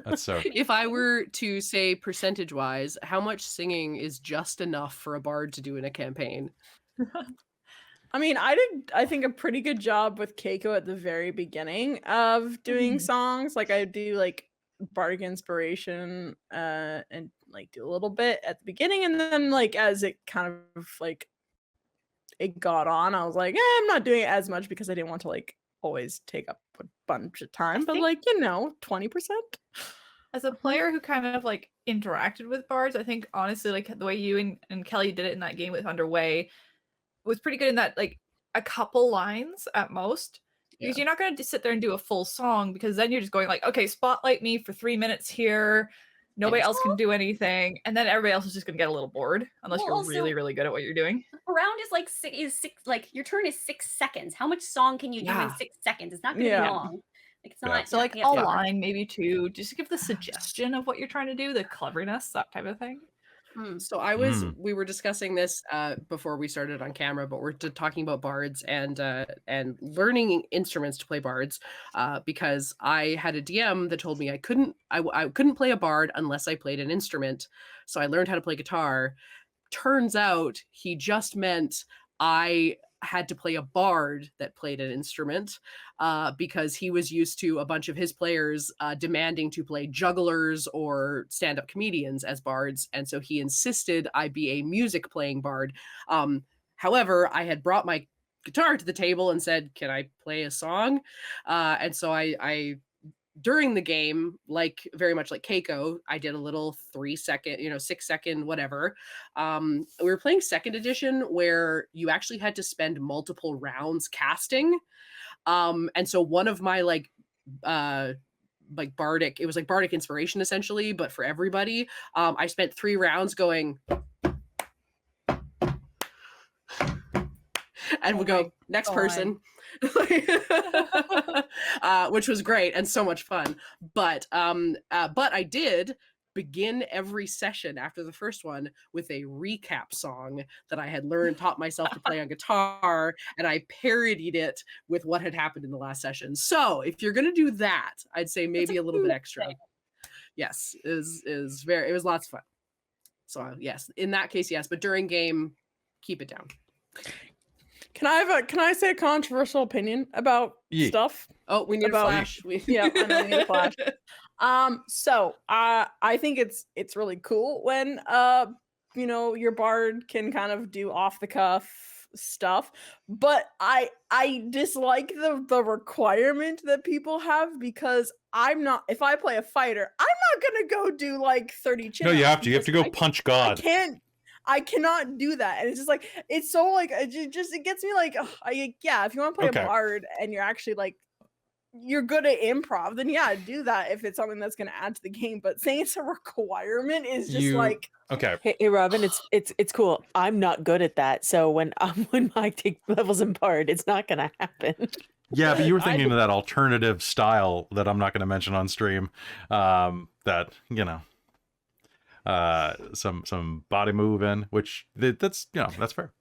That's so. If I were to say percentage-wise, how much singing is just enough for a bard to do in a campaign? I mean, I think a pretty good job with Keiko at the very beginning of doing songs. Like I do like bardic inspiration and like do a little bit at the beginning, and then like as it kind of like it got on, I was like, I'm not doing it as much because I didn't want to like always take up a bunch of time, but like 20%. As a player who kind of like interacted with bards, I think honestly like the way you and Kelly did it in that game with Underway was pretty good in that like a couple lines at most. Because you're not going to sit there and do a full song, because then you're just going like, okay, spotlight me for 3 minutes here. Nobody else can do anything, and then everybody else is just going to get a little bored unless you're really, really good at what you're doing. A round is like six. Like your turn is 6 seconds. How much song can you do in 6 seconds? It's not going to be long. Like, it's not. So like a line, maybe 2, just to give the suggestion of what you're trying to do, the cleverness, that type of thing. So we were discussing this before we started on camera, but we're talking about bards and learning instruments to play bards, because I had a DM that told me I couldn't play a bard unless I played an instrument. So I learned how to play guitar. Turns out he just meant I had to play a bard that played an instrument, because he was used to a bunch of his players demanding to play jugglers or stand-up comedians as bards, and so he insisted I be a music playing bard. However, I had brought my guitar to the table and said, can I play a song? And so I during the game, like very much like Keiko, I did a little 3-second, 6 second, whatever. We were playing 2nd edition where you actually had to spend multiple rounds casting. And so one of my bardic, it was like bardic inspiration essentially, but for everybody, I spent 3 rounds going and would go next person. Which was great and so much fun, but I did begin every session after the first one with a recap song that I had taught myself to play on guitar, and I parodied it with what had happened in the last session. So if you're gonna do that, I'd say maybe a little bit extra. Yes, it was lots of fun. So yes, in that case, yes, but during game, keep it down. Can I say a controversial opinion about stuff? Oh, we need a flash. Yeah, I know we need a flash. So I think it's really cool when your bard can kind of do off the cuff stuff, but I dislike the requirement that people have, because if I play a fighter, I'm not gonna go do like 30 chin No, you ups have to. You have to go because punch God. I cannot do that. And it's just like, it's so like, it gets me like, ugh, yeah, if you want to play Okay. a bard and you're actually like, you're good at improv, then yeah, do that if it's something that's going to add to the game. But saying it's a requirement is just like, Okay. Hey, Robin, it's cool. I'm not good at that, so when Mike takes levels in bard, it's not gonna happen. Yeah, but you were thinking of that alternative style that I'm not going to mention on stream. That some body moving, which that's that's fair.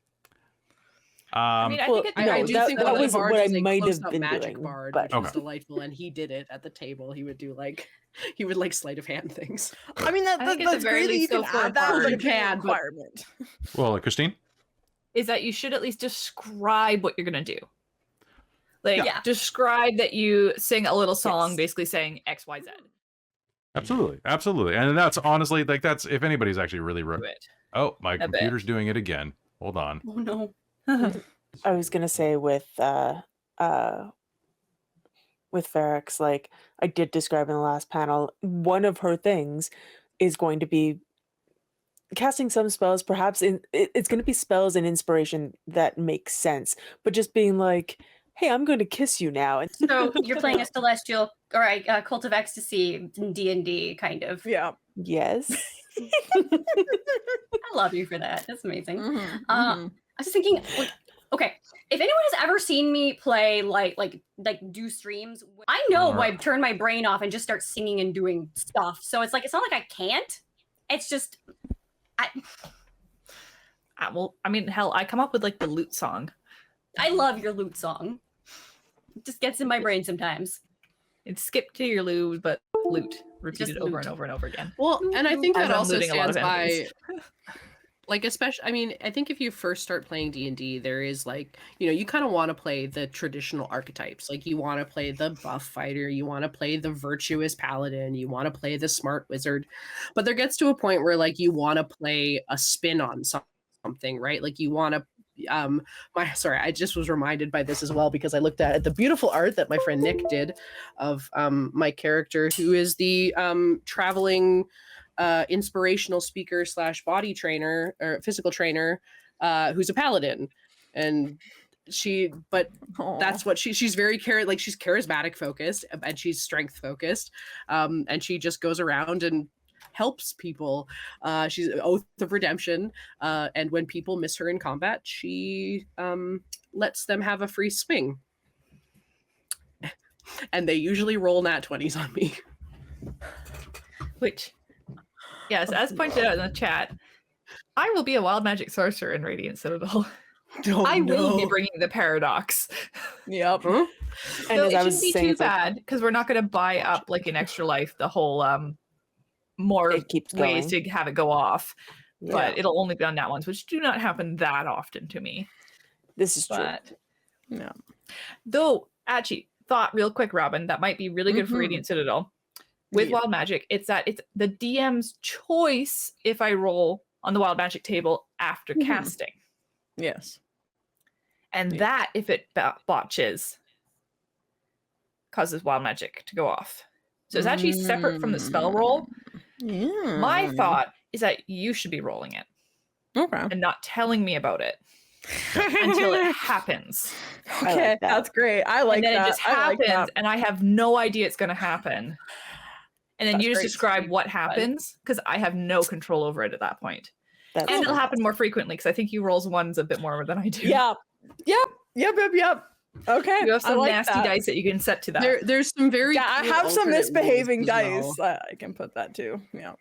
I mean, I Well, think I No, do that- think that one of the was what bards I was a might have close-up been magic doing, bard, but- which was Okay. delightful, and he did it at the table. He would do like he would like sleight of hand things. I mean, I think at the that's very great that you least, can so for a add that, bard, but you it being a can, but- requirement. Well, Christine. is that you should at least describe what you're gonna do. Like, Yeah. describe that you sing a little song, Yes. basically saying X, Y, Z. Absolutely, absolutely, and that's honestly like that's if anybody's actually really Do it. Oh, my bit. computer's doing it again. Hold on. Oh no. I was gonna say with Ferrex, like I did describe in the last panel, one of her things is going to be casting some spells, perhaps it's going to be spells and inspiration that make sense, but just being like, hey, I'm going to kiss you now. And So you're playing a celestial or a cult of ecstasy in D&D, kind of. Yeah. yes. I love you for that. That's amazing. Mhm, Uh, mhm. I was just thinking, like, okay, if anyone has ever seen me play like do streams, I know I turn my brain off and just start singing and doing stuff. So it's like, it's not like I can't. It's just, Well, I mean, hell, I come up with like the lute song. I love your lute song. It just gets in my brain sometimes. It's skip to your lute, but lute repeated Just over lute. and over and over again. Well, and I think As that I'm also looting a lot stands of by, enemies. like, especially, I mean, I think if you first start playing D&D, there is like, you kind of want to play the traditional archetypes. Like, you want to play the buff fighter, you want to play the virtuous paladin, you want to play the smart wizard. But there gets to a point where, like, you want to play a spin on something, right? Like, you want to I just was reminded by this as well, because I looked at the beautiful art that my friend Nick did of my character, who is the traveling inspirational speaker / body trainer or physical trainer, who's a paladin. And that's what she's very she's charismatic focused, and she's strength focused, and she just goes around and helps people. She's an oath of redemption, and when people miss her in combat, she lets them have a free swing, and they usually roll nat 20s on me. Which, yes, as pointed out in the chat, I will be a wild magic sorcerer in Radiant Citadel. I will be bringing the paradox. Yep. Huh? And So as it I was shouldn't be saying, too it's like, bad, because we're not going to buy up like an extra life the whole more it keeps ways going. to have it go off. Yeah, But it'll only be on that ones, which do not happen that often to me. this is true. But Yeah. though, actually, thought real quick, Robin, that might be really good for Mhm. Radiant Citadel. With Yeah. Wild Magic, it's the DM's choice if I roll on the Wild Magic table after Mhm. casting. Yes. And Yeah. that, if it botches, causes Wild Magic to go off. So it's actually separate from the spell roll. Yeah. My thought is that you should be rolling it Okay. and not telling me about it until it happens. I like Okay, that. that's great. I like and then that. it just I like happens, that. and I have no idea it's going to happen. And then That's you just great, describe Steve. what happens, because I have no control over it at that point. That's And it'll happen fantastic. more frequently, because I think you rolls ones a bit more than I do. Yeah. Yep. Okay. You have I some like nasty that. dice that you can set to that. There's some very Yeah, I cool have some alternate rules misbehaving as dice. well. I can put that too. Yeah.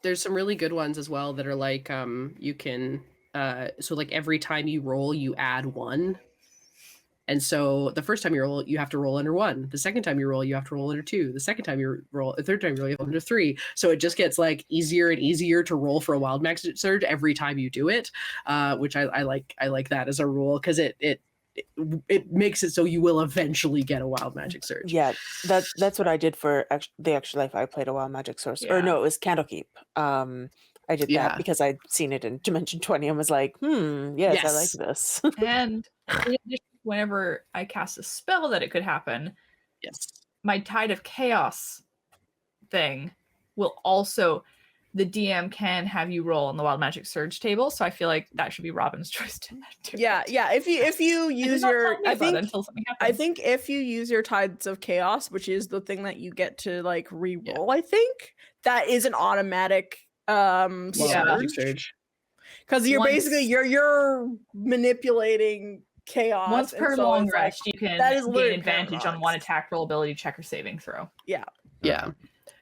There's some really good ones as well that are like you can so like every time you roll you add 1, and so the first time you roll you have to roll under 1, the second time you roll you have to roll under 2, the second time you roll, the third time you roll you have under 3, so it just gets like easier and easier to roll for a wild magic surge every time you do it, which I like that as a rule, because it makes it so you will eventually get a wild magic surge. Yeah, that's what I did for the extra life. I played a wild magic sorcerer. Or Yeah. no, it was Candlekeep. I did Yeah. that because I'd seen it in Dimension 20 and was like, yes, I like Yes. this. And in addition, whenever I cast a spell that it could happen, Yes. my Tide of Chaos thing will also, the DM can have you roll on the Wild Magic Surge table. So I feel like that should be Robin's choice to do Yeah, it. yeah. If you They did use not your, tell me about it until something I happens. think if you use your Tides of Chaos, which is the thing that you get to like re-roll, I think that is an automatic Yeah. Magic Surge. because you're Once- basically you're manipulating chaos. Once and per so long it's like- rest, you can that is gain literally advantage on paradox. one attack roll ability check or saving throw. Yeah. That's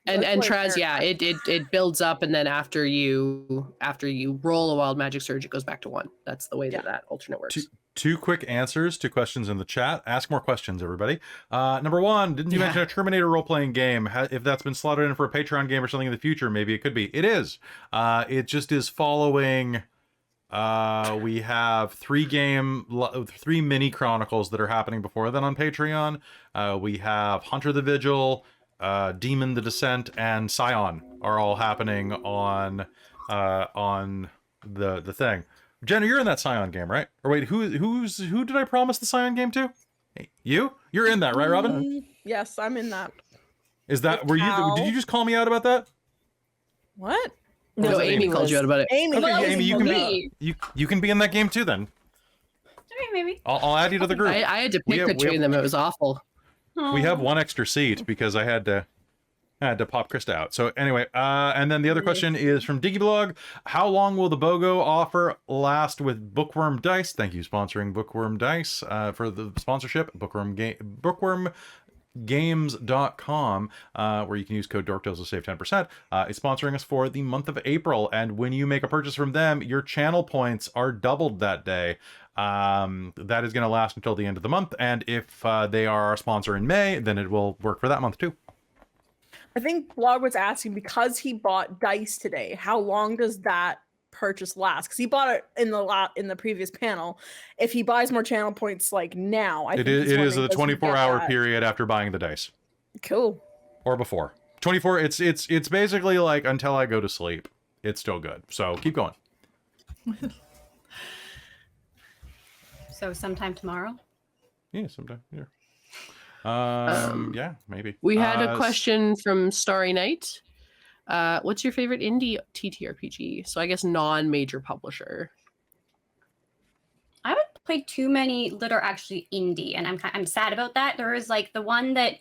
And like Traz, yeah, it builds up, and then after you roll a wild magic surge, it goes back to 1. That's the way that alternate works. Two quick answers to questions in the chat. Ask more questions, everybody. Number one, didn't you mention a Terminator role-playing game? If that's been slotted in for a Patreon game or something in the future, maybe it could be. It is. It just is following. We have 3 mini chronicles that are happening before then on Patreon. We have Hunter the Vigil, Demon the Descent, and Scion are all happening on the thing. Jenna, you're in that Scion game, right? Or wait, who did I promise the Scion game to? Hey, you? You're in that, right, Robin? Yes, I'm in that. Is that With Cal. did you just call me out about that? What? No, Amy called you out about it. Amy, Okay, Well, Amy, you can be me. you can be in that game too then. Okay, maybe. I'll add you to the group. I had to We pick have- between them. It was awful. We have one extra seat because I had to pop Krista out. So anyway, and then the other question is from Digiblog. How long will the BOGO offer last with Bookworm Dice? Thank you, sponsoring Bookworm Dice for the sponsorship. Bookwormgames.com, where you can use code DorkTales to save 10%, is sponsoring us for the month of April. And when you make a purchase from them, your channel points are doubled that day. That is going to last until the end of the month. And if they are our sponsor in May, then it will work for that month too. I think Blog was asking because he bought dice today. How long does that purchase last? Because he bought it in the previous panel. If he buys more channel points like now, It is a 24-hour period after buying the dice. Cool. Or before. 24. It's basically like until I go to sleep. It's still good. So keep going. So sometime tomorrow. Yeah, sometime. Yeah. Yeah, maybe. We had a question from Starry Night. What's your favorite indie TTRPG? So I guess non-major publisher. I haven't played too many that are actually indie, and I'm sad about that. There is like the one that,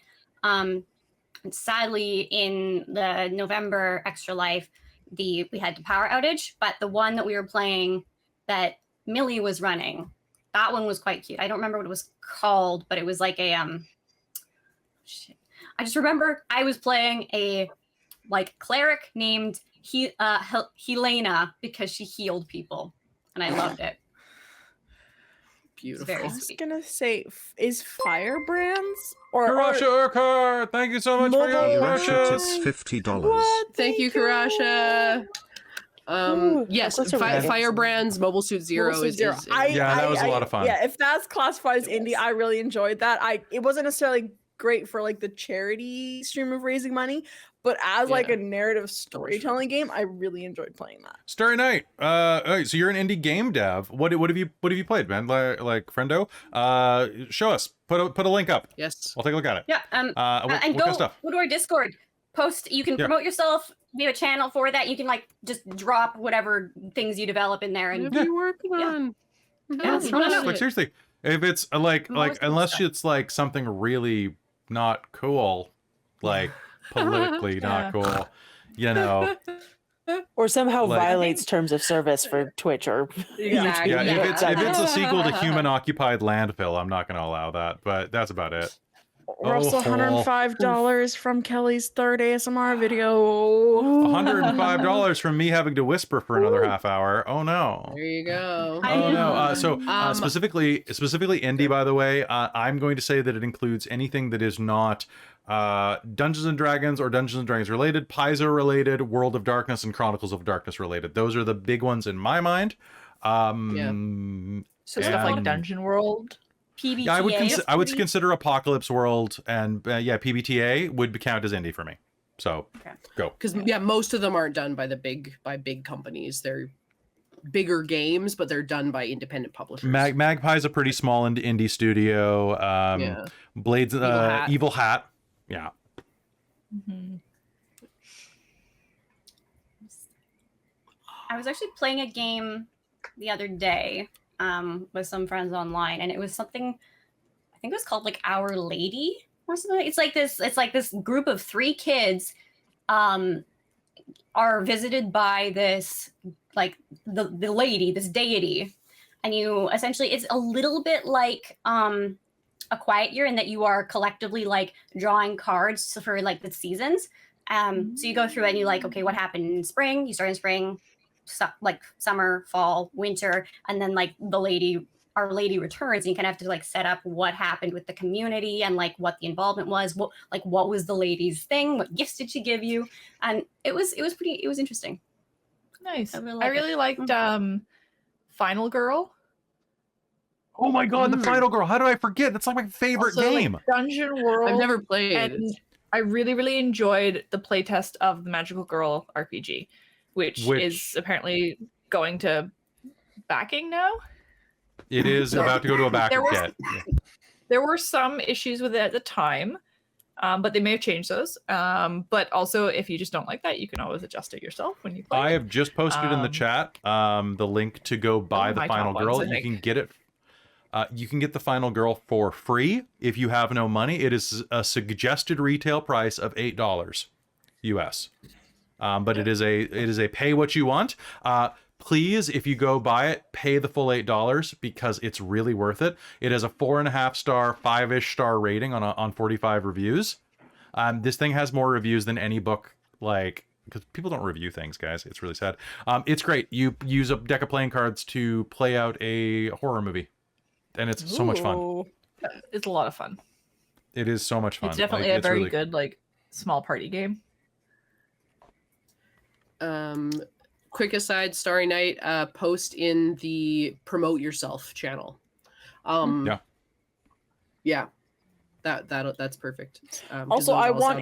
sadly in the November Extra Life, we had the power outage, but the one that we were playing that Millie was running, that one was quite cute. I don't remember what it was called, but it was like a shit. I just remember I was playing a like cleric named Helena because she healed people, and I loved it. Beautiful. Very I was sweet. gonna say, is Firebrands or Karasha Urquhart, thank you so much for your Mobile Karasha purchase. tips $50. What? Thank you, Karasha. Ooh, Yes, those are really good. Firebrand's Mobile Suit Zero Mobile Suit is. Zero. Yeah, that was a lot of fun. Yeah, if that's classified as indie, I really enjoyed that. It wasn't necessarily great for like the charity stream of raising money, but as like Yeah. a narrative storytelling game, I really enjoyed playing that. Starry Night. So you're an indie game dev. What have you played, man? Like Friendo? Show us. Put a link up. Yes. I'll take a look at it. Yeah. What And kind go of stuff? to our Discord. Post. You can Yeah. promote yourself. We have a channel for that. You can like just drop whatever things you develop in there, and What are you working Yeah. on? Yeah, Show us. Like seriously, if it's like always doing unless stuff. it's like something really not cool, like politically not cool, you know. Or somehow Like- violates terms of service for Twitch or Exactly. Yeah, Yeah. if it's a sequel to Human Occupied Landfill, I'm not going to allow that. But that's about it. We're also Oh. $105 from Kelly's third ASMR video. $105 from me having to whisper for another half hour. Oh no. There you go. I Oh know. no! Specifically indie, by the way, I'm going to say that it includes anything that is not Dungeons and Dragons or Dungeons and Dragons related, Paizo related, World of Darkness, and Chronicles of Darkness related. Those are the big ones in my mind. So stuff like And- Dungeon World. PBTA. Yeah, I would is I would pretty- consider Apocalypse World and PBTA would count as indie for me. So Okay. go. Because most of them aren't done by big companies. They're bigger games, but they're done by independent publishers. Magpie's a pretty small indie studio. Yeah. Blades, Evil Hat. Yeah. Mhm. I was actually playing a game the other day with some friends online, and it was something, I think it was called like Our Lady or something. It's like this group of 3 kids are visited by this, like the lady, this deity, and you essentially, it's a little bit like A Quiet Year in that you are collectively like drawing cards for like the seasons. So you go through it and you like, okay, what happened in spring? You start in spring, like summer, fall, winter, and then like Our Lady returns, and you kind of have to like set up what happened with the community and like what the involvement was, what was the lady's thing, what gifts did she give you, and it was interesting. Nice. I really I like it. really liked Final Girl. Oh my god, the Final Girl. How did I forget? That's like my favorite Also, like, game. Dungeon World. I've never played. And I really enjoyed the playtest of the Magical Girl RPG, which is apparently going to backing now. It is about to go to a backer kit. There were some issues with it at the time, but they may have changed those. But also, if you just don't like that, you can always adjust it yourself when you play. I have just posted in the chat the link to go buy the Final Girl. You can get it. You can get the Final Girl for free if you have no money. It is a suggested retail price of $8 US, but it is a pay what you want. Please, if you go buy it, pay the full $8 because it's really worth it. It has a 4.5 star, 5-ish star rating on 45 reviews. This thing has more reviews than any book, like, because people don't review things, guys. It's really sad. It's great. You use a deck of playing cards to play out a horror movie, and it's so much fun. It's a lot of fun. It is so much fun. It's definitely a very good like small party game. Quick aside, Starry Night, post in the Promote Yourself channel. Yeah, that's perfect. Also, I want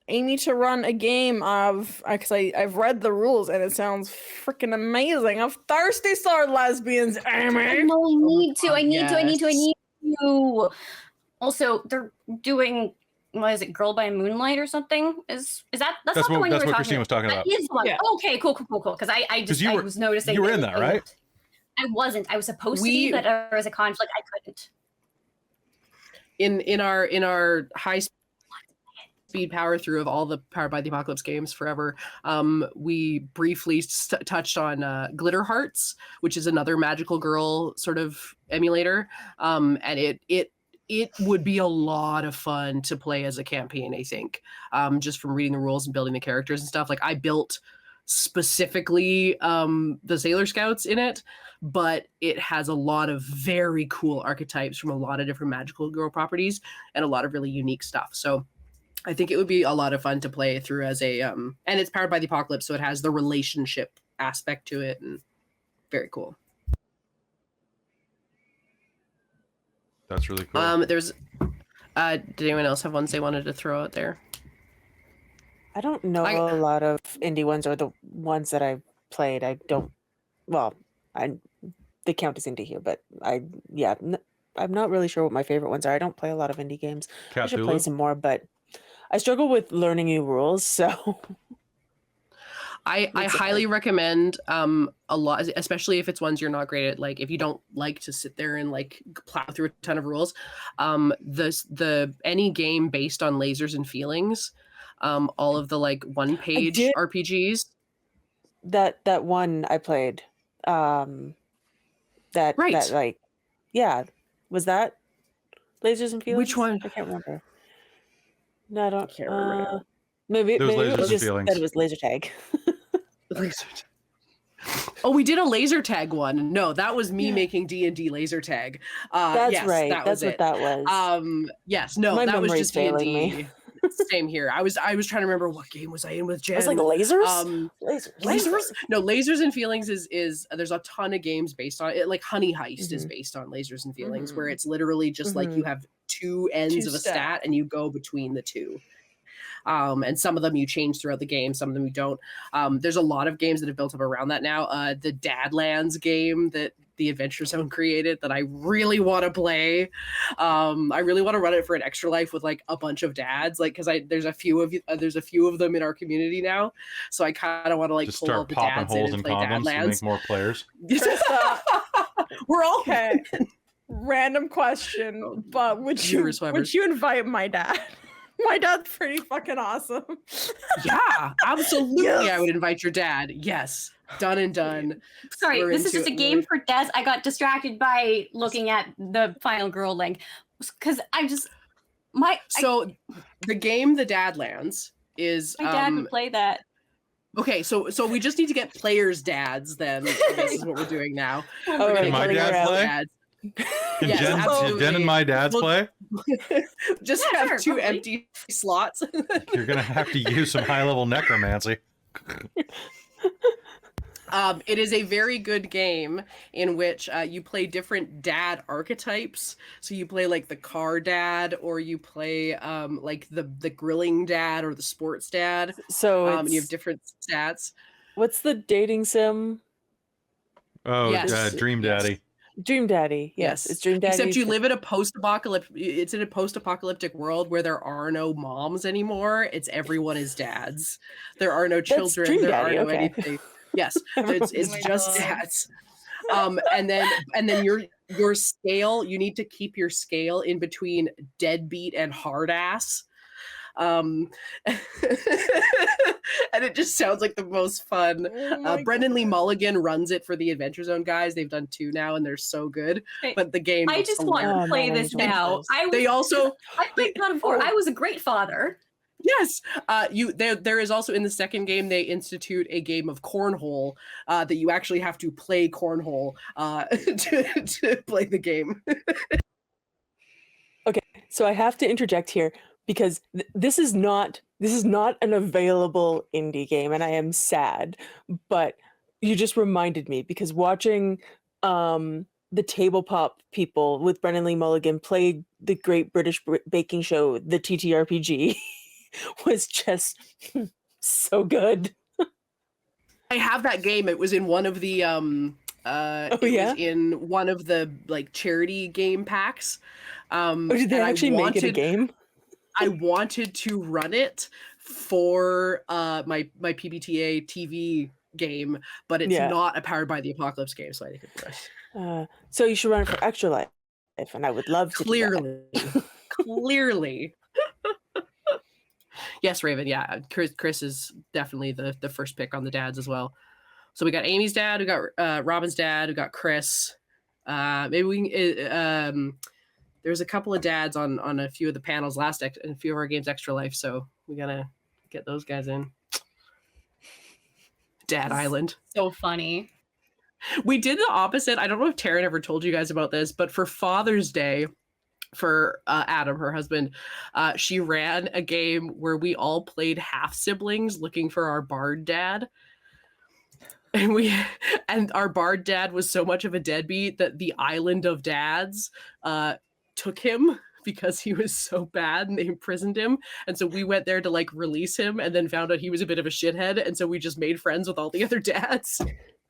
Amy to run a game of, because I've read the rules and it sounds freaking amazing, of Thirsty Sword Lesbians, Amy. No, I need to. Also, they're doing, what is it, Girl by Moonlight or something? Is that's not the one you were talking Christine was talking about. That is the one. Yeah. Okay, cool. Because I was noticing you were in that, right? I wasn't. I was supposed to be, but there was a conflict. I couldn't. In our high speed power through of all the Powered by the Apocalypse games forever, we briefly touched on Glitter Hearts, which is another magical girl sort of emulator, and it would be a lot of fun to play as a campaign, I think, just from reading the rules and building the characters and stuff. Like, I built specifically the Sailor Scouts in it, but it has a lot of very cool archetypes from a lot of different magical girl properties and a lot of really unique stuff. So I think it would be a lot of fun to play through as a and it's Powered by the Apocalypse, so it has the relationship aspect to it, and very cool. That's really cool. There's did anyone else have ones they wanted to throw out there? I don't know a lot of indie ones, or the ones that I've played. I don't. Well, they count as indie here, but I'm not really sure what my favorite ones are. I don't play a lot of indie games. I should play some more, but I struggle with learning new rules. So I highly recommend a lot, especially if it's ones you're not great at. Like, if you don't like to sit there and like plow through a ton of rules, any game based on Lasers and Feelings, all of the like one-page RPGs. That one I played, was that Lasers and Feelings? Which one? I can't remember. No, I can't remember. Maybe Lasers it was and just Feelings. that it was laser tag. Oh, we did a laser tag one. No, that was me making D&D laser tag. That's yes, right. That's what that was. Yes, no, My that was just failing D&D. me. Same here. I was trying to remember what game was I in with Jen. I was like, lasers? Lasers? No, Lasers and Feelings is there's a ton of games based on it. Like Honey Heist is based on Lasers and Feelings, where it's literally just like you have two ends of a stat and you go between the two. And some of them you change throughout the game, some of them you don't. There's a lot of games that have built up around that now. The Dadlands game that the Adventure Zone created that I really want to play. I really want to run it for an Extra Life with like a bunch of dads, like because there's a few of them in our community now, so I kind of want to like Just pull all start the popping dads in holes and in play condoms to Dadlands. make more players. We're all Okay. Random question, but would you invite my dad? My dad's pretty fucking awesome. Yeah, absolutely. Yes. I would invite your dad. Yes, done and done. Sorry, We're this is into just a it. game for Des. I got distracted by looking at the final girl link because I'm just The game The Dadlands is my dad would play that. Okay, so we just need to get players' dads then. I guess is what we're doing now. Oh, We're right, gonna my get dad our play? dads. Can Yes, Jen absolutely. and my dad's Well, play? Just Yeah, have sure, two probably. empty slots. You're gonna have to use some high-level necromancy. It is a very good game in which you play different dad archetypes. So you play like the car dad, or you play like the grilling dad or the sports dad. So And you it's, have different stats. what's the dating sim? Oh, Yes. Dream Yes. Daddy. Dream Daddy. Yes, it's Dream Daddy. Except you live in a it's in a post-apocalyptic world where there are no moms anymore. It's everyone is dads. There are no children. Dream There Daddy, are no okay. anything. Yes. So it's my just God. dads. And then your scale, you need to keep your scale in between deadbeat and hard ass. And it just sounds like the most fun. Brendan Lee Mulligan runs it for the Adventure Zone guys. They've done 2 now and they're so good. Hey, But the game I looks just want hilarious. to play man, I this enjoyed now. those. They also I played God of War. I was a great father. yes, there is also in the second game they institute a game of cornhole that you actually have to play cornhole to play the game. So I have to interject here because this is not an available indie game, and I am sad. But you just reminded me because watching the Tabletop people with Brennan Lee Mulligan play the Great British Baking Show, the TTRPG, was just so good. I have that game. It was in one of the was in one of the like charity game packs. Oh, did they actually make it a game? I wanted to run it for my PBTA TV game, but it's not a Powered by the Apocalypse game, so I think it's so you should run it for Extra Life, and I would love to. Clearly. Yes, Raven. Yeah, Chris is definitely the first pick on the dads as well. So we got Amy's dad, we got Robin's dad, we got Chris. Maybe we can. There's a couple of dads on a few of the panels and a few of our games Extra Life, so we gotta get those guys in. Dad Island. So funny. We did the opposite. I don't know if Taryn ever told you guys about this, but for Father's Day, for Adam, her husband, she ran a game where we all played half siblings looking for our bard dad. And our bard dad was so much of a deadbeat that the island of dads took him because he was so bad and they imprisoned him. And so we went there to like release him and then found out he was a bit of a shithead. And so we just made friends with all the other dads.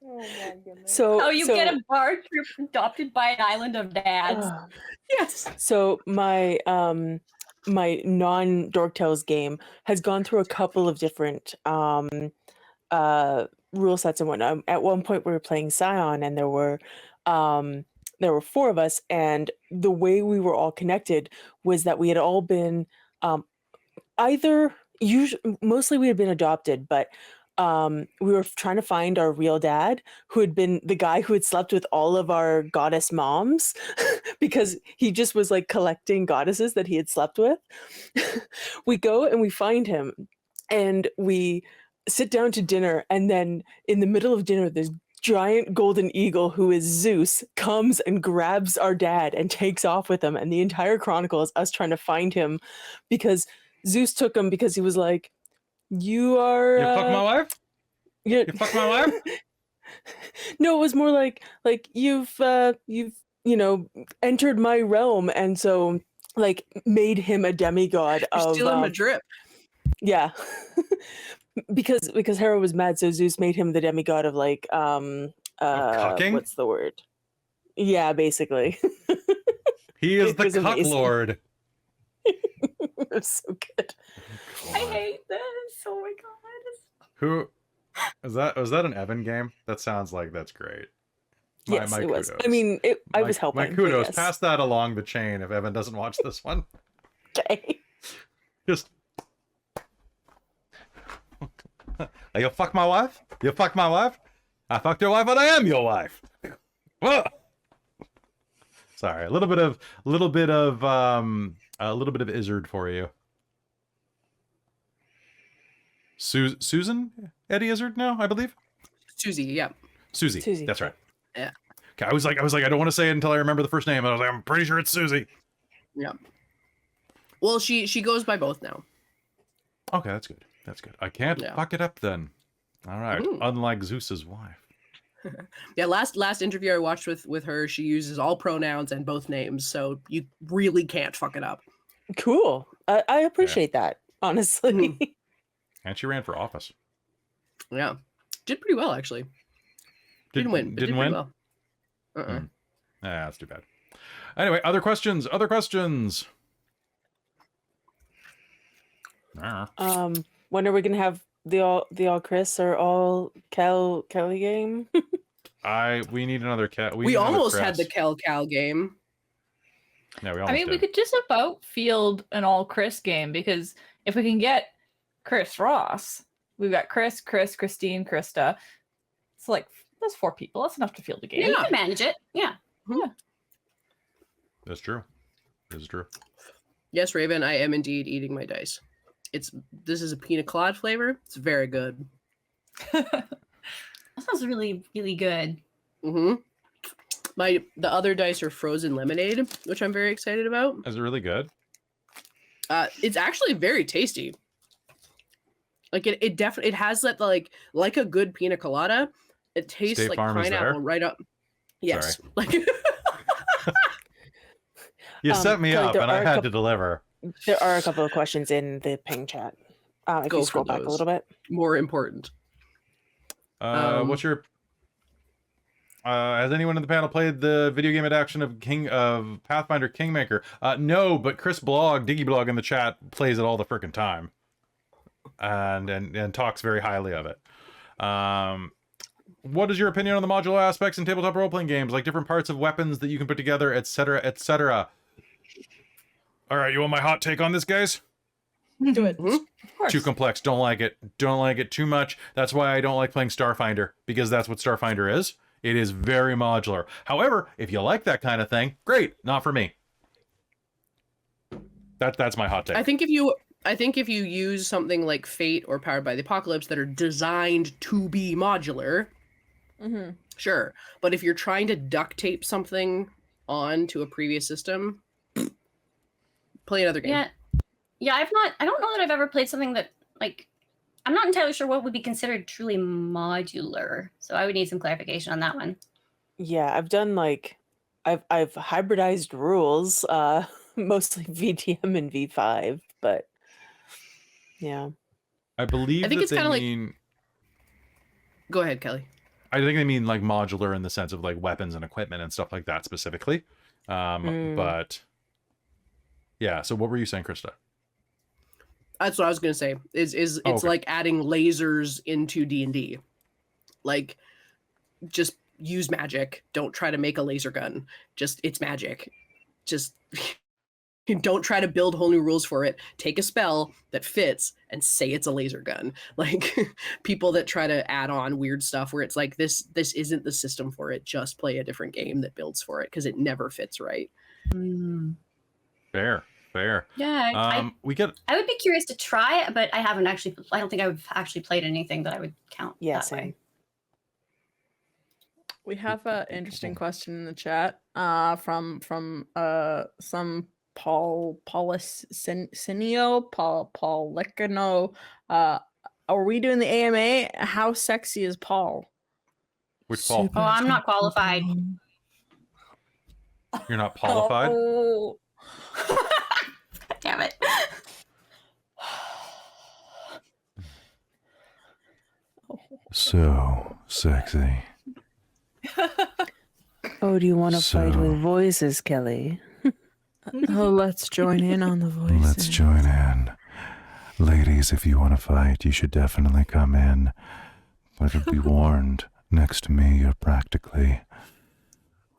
Oh my goodness. So get a bard troop adopted by an island of dads. Yes. So my my non-Dork Tales game has gone through a couple of different rule sets and whatnot. At one point we were playing Scion and there were 4 of us, and the way we were all connected was that we had all been mostly we had been adopted, but we were trying to find our real dad, who had been the guy who had slept with all of our goddess moms because he just was like collecting goddesses that he had slept with. We go and we find him and we sit down to dinner, and then in the middle of dinner this giant golden eagle, who is Zeus, comes and grabs our dad and takes off with him, and the entire chronicle is us trying to find him because Zeus took him because he was like, you fuck my wife? You fuck my wife? No, it was more like you've entered my realm, and so like made him a demigod. You're stealing my drip. Yeah. because Hera was mad, so Zeus made him the demigod of like cucking? what's the word? Yeah, basically. He is It the was cuck amazing. lord. It was so good. I hate this. Oh my god. Who is that? Was that an Evan game? That sounds like that's great. Yes, it was. kudos. I mean, I was helping. My but kudos. yes. Pass that along the chain if Evan doesn't watch this one. Okay. Just. You fuck my wife? You fuck my wife? I fucked your wife and I am your wife. Whoa. Sorry, a little bit of Izzard for you. Susan Eddie Izzard now, I believe. Susie, yeah. Susie. That's right. Yeah. Okay, I was like, I don't want to say it until I remember the first name. I was like, I'm pretty sure it's Susie. Yeah. Well, she goes by both now. Okay, that's good. That's good. I can't fuck it up then. All right. Ooh. Unlike Zeus's wife. Yeah, last interview I watched with her, she uses all pronouns and both names, so you really can't fuck it up. Cool. I appreciate that, honestly. And she ran for office. Yeah. Did pretty well, actually. Didn't win. But Didn't did pretty win? Well. That's too bad. Anyway, other questions. Other questions. When are we gonna have the all Chris or all Kelly game? We need another cat. We almost had the Cal game. Yeah, we almost I mean, did. we could just about field an all Chris game because if we can get Chris Ross, we've got Chris, Christine, Krista. It's like that's 4 people. That's enough to field a game. Yeah, you can manage it. Yeah. That's true. This is true. Yes, Raven, I am indeed eating my dice. This is a pina colada flavor. It's very good. That sounds really, really good. Mm-hmm. The other dice are frozen lemonade, which I'm very excited about. Is it really good? It's actually very tasty. Like it definitely has that like a good pina colada. It tastes State like Farm is pineapple there? right up. Yes. Sorry. Like You set me Kelly, up there and I are a had couple- to deliver. There are a couple of questions in the ping chat. If Go you for scroll back a those. little bit. more important. What's your has anyone in the panel played the video game adaptation of Pathfinder Kingmaker? No, but Chris Diggy Blog in the chat plays it all the frickin' time. And talks very highly of it. What is your opinion on the modular aspects in tabletop role-playing games, like different parts of weapons that you can put together, etc., etc.? All right, you want my hot take on this, guys? Do it. Mhm. Of course. Too complex. Don't like it. Don't like it too much. That's why I don't like playing Starfinder, because that's what Starfinder is. It is very modular. However, if you like that kind of thing, great. Not for me. That's my hot take. I think if you use something like Fate or Powered by the Apocalypse that are designed to be modular, Mm-hmm. sure. But if you're trying to duct tape something onto a previous system, play another game. Yeah, I don't know that I've ever played something that I'm not entirely sure what would be considered truly modular. So I would need some clarification on that one. Yeah, I've done I've hybridized rules, mostly VTM and V5, but yeah. I believe I think that it's they kinda like- mean. Go ahead, Kelly. I think they mean like modular in the sense of like weapons and equipment and stuff like that specifically. But yeah. So what were you saying, Krista? That's what I was gonna say. It's okay. like adding lasers into D&D. Like, just use magic. Don't try to make a laser gun. Just it's magic. Just don't try to build whole new rules for it. Take a spell that fits and say it's a laser gun. Like people that try to add on weird stuff where it's like this isn't the system for it. Just play a different game that builds for it because it never fits right. Fair. Yeah, I would be curious to try it, but I don't think I've actually played anything that I would count Yeah, that same. way. We have an interesting question in the chat from some Paul Paulicinio, Paul Lecano. Are we doing the AMA? How sexy is Paul? Which Paul? Oh, I'm not qualified. You're not qualified? Oh. Damn it. So sexy. Oh, do you want to fight So- with voices, Kelly? Oh, let's join in on the voices. Let's join in. Ladies, if you want to fight, you should definitely come in. But be warned, next to me, you're practically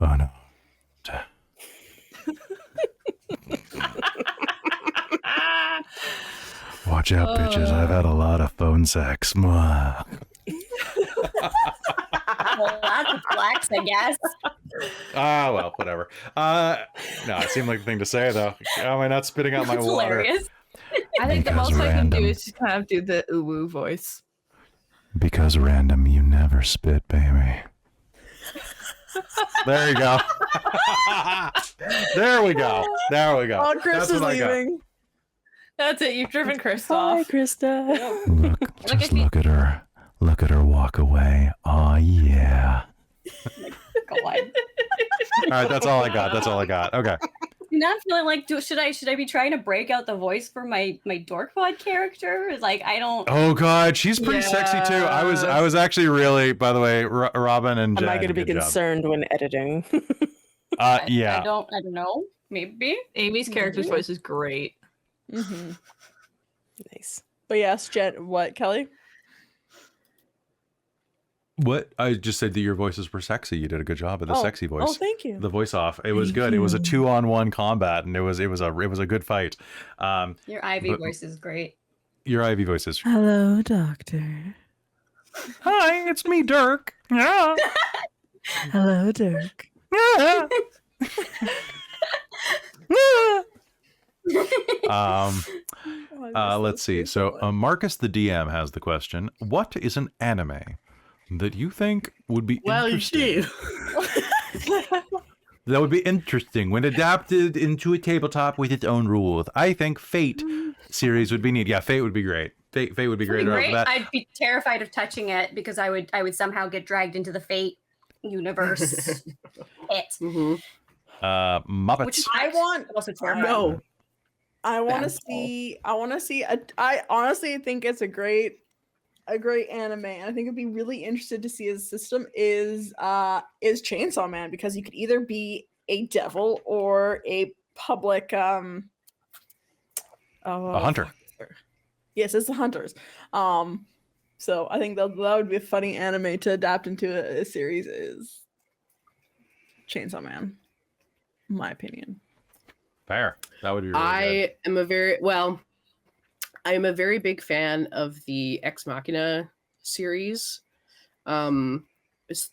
unarmed. Watch out, bitches. I've had a lot of phone sex. Mwah. Well, that's a flex, I guess. Ah, well, whatever. No, it seemed like the thing to say, though. Am I not spitting out my That's water? hilarious. I think the Because most I can do random. is just kind of do the uwu voice. Because random, you never spit, baby. There you go. There we go. There we go. Oh, Chris That's is what I got. leaving. That's it. You've driven Chris Hi, off. Krista. Look, just look at her. Look at her walk away. Oh yeah. God. All right, that's all I got. That's all I got. Okay. Now I'm feeling like, should I be trying to break out the voice for my Dorkpod character? Like, I don't. Oh God, she's pretty sexy too. I was actually really, by the way, Robin and Am Jen, I going to be good job. concerned when editing? Yeah. I don't know. Maybe. Amy's character's voice is great. Mm-hmm. Nice. But yes, Jen, what, Kelly? What? I just said that your voices were sexy. You did a good job of the sexy voice. Oh, thank you. The voice off. It was Thank good. It was a you. 2-on-1 combat, and it was a good fight. Your Ivy But- voice is great. Your Ivy voice is. Hello, doctor. Hi, it's me, Dirk. Yeah. Hello, Dirk. Yeah. Let's see. So Marcus the DM has the question: what is an anime that you think would be interesting? That would be interesting when adapted into a tabletop with its own rules. I think Fate series would be neat. Yeah, Fate would be great. Fate would be great. Great. That. I'd be terrified of touching it because I would somehow get dragged into the Fate universe. Mhm. Muppets. Which I want. also terrifying. No. I want to Bad see. I want to see. I honestly think it's a great anime, and I think it'd be really interested to see his system is Chainsaw Man, because you could either be a devil or a public A hunter. Yes, it's the hunters. So I think that would be a funny anime to adapt into a series is Chainsaw Man, in my opinion. Fair. That would be really good. I am a very big fan of the Ex Machina series. I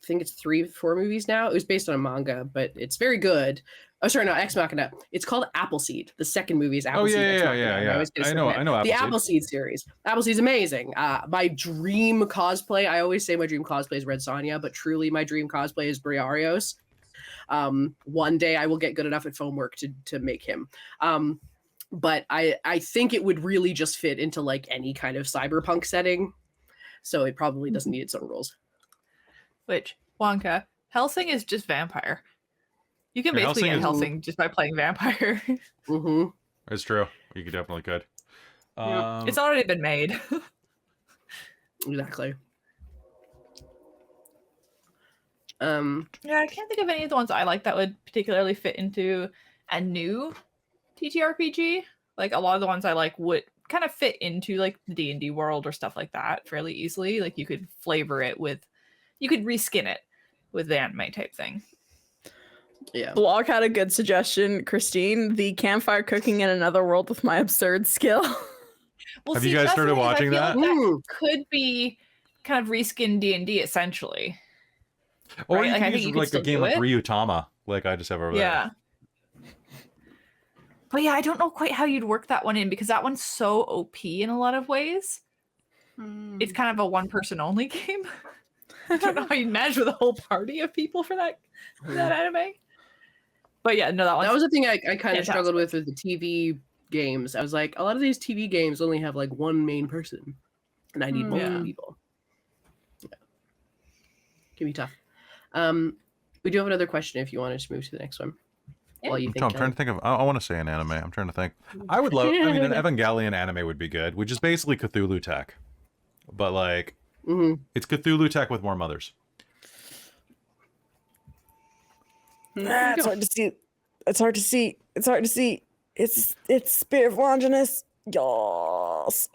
think it's 3-4 movies now. It was based on a manga, but it's very good. Oh, sorry, no, Ex Machina. It's called Appleseed. The second movie is Appleseed. Ex Machina, and I always get I so know. mad. I know. The Appleseed. Appleseed series. Appleseed's amazing. My dream cosplay. I always say my dream cosplay is Red Sonja, but truly my dream cosplay is Briarios. One day I will get good enough at foam work to make him. But I think it would really just fit into like any kind of cyberpunk setting. So it probably doesn't need its own rules. Which, Wonka, Helsing is just vampire. You can Yeah, basically Hellsing get is- Helsing just by playing vampire. Mm-hmm. It's true. You definitely could. Yeah. It's already been made. Exactly. Yeah, I can't think of any of the ones I like that would particularly fit into a new TTRPG. Like a lot of the ones I like would kind of fit into like the D&D world or stuff like that fairly easily. Like you could flavor it with, you could reskin it with the anime type thing. Yeah. Blog had a good suggestion, Christine. The campfire cooking in another world with my absurd skill. Well, Have you guys that's the started thing is I watching feel that? like Mm. could be kind of reskin D&D essentially. Or Right, you like, I can think use you could like a still game do like it. Ryutama, like I just have over there. Yeah. But yeah, I don't know quite how you'd work that one in because that one's so OP in a lot of ways. It's kind of a one-person only game. I don't know how you manage with a whole party of people for that anime. But yeah, no, That was the thing I kind of fantastic. struggled with the TV games. I was like, a lot of these TV games only have like one main person, and I need multiple Yeah. people. Yeah. Can be tough. We do have another question if you want to just move to the next one. Yeah. While you I'm think, trying to think of. I want to say an anime. I'm trying to think. I would love. I mean, an Evangelion anime would be good, which is basically Cthulhu tech, but like It's Cthulhu tech with more mothers. It's hard to see. It's hard to see. It's hard to see. It's Spirit of Longinus. Yes.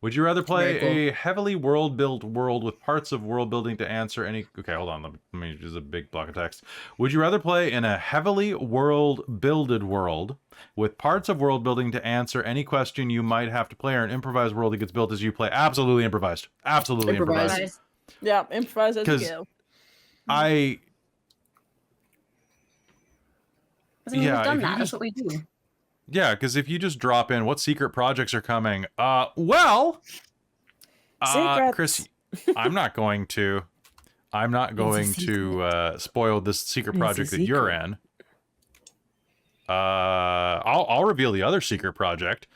Would you rather play Very cool. a heavily world-built world with parts of world building to answer any... Okay, hold on. Let me use a big block of text. Would you rather play in a heavily world-builded world with parts of world building to answer any question you might have to play, or an improvised world that gets built as you play? Absolutely improvised. Absolutely improvised. Improvised. Yeah, improvise as you 'Cause go. I... I mean, Yeah, we've done if you that. That's just- what we do. Yeah, because if you just drop in, what secret projects are coming? Well... Secrets. Chris, I'm not going to spoil this secret It's a project that you're secret. in. I'll reveal the other secret project.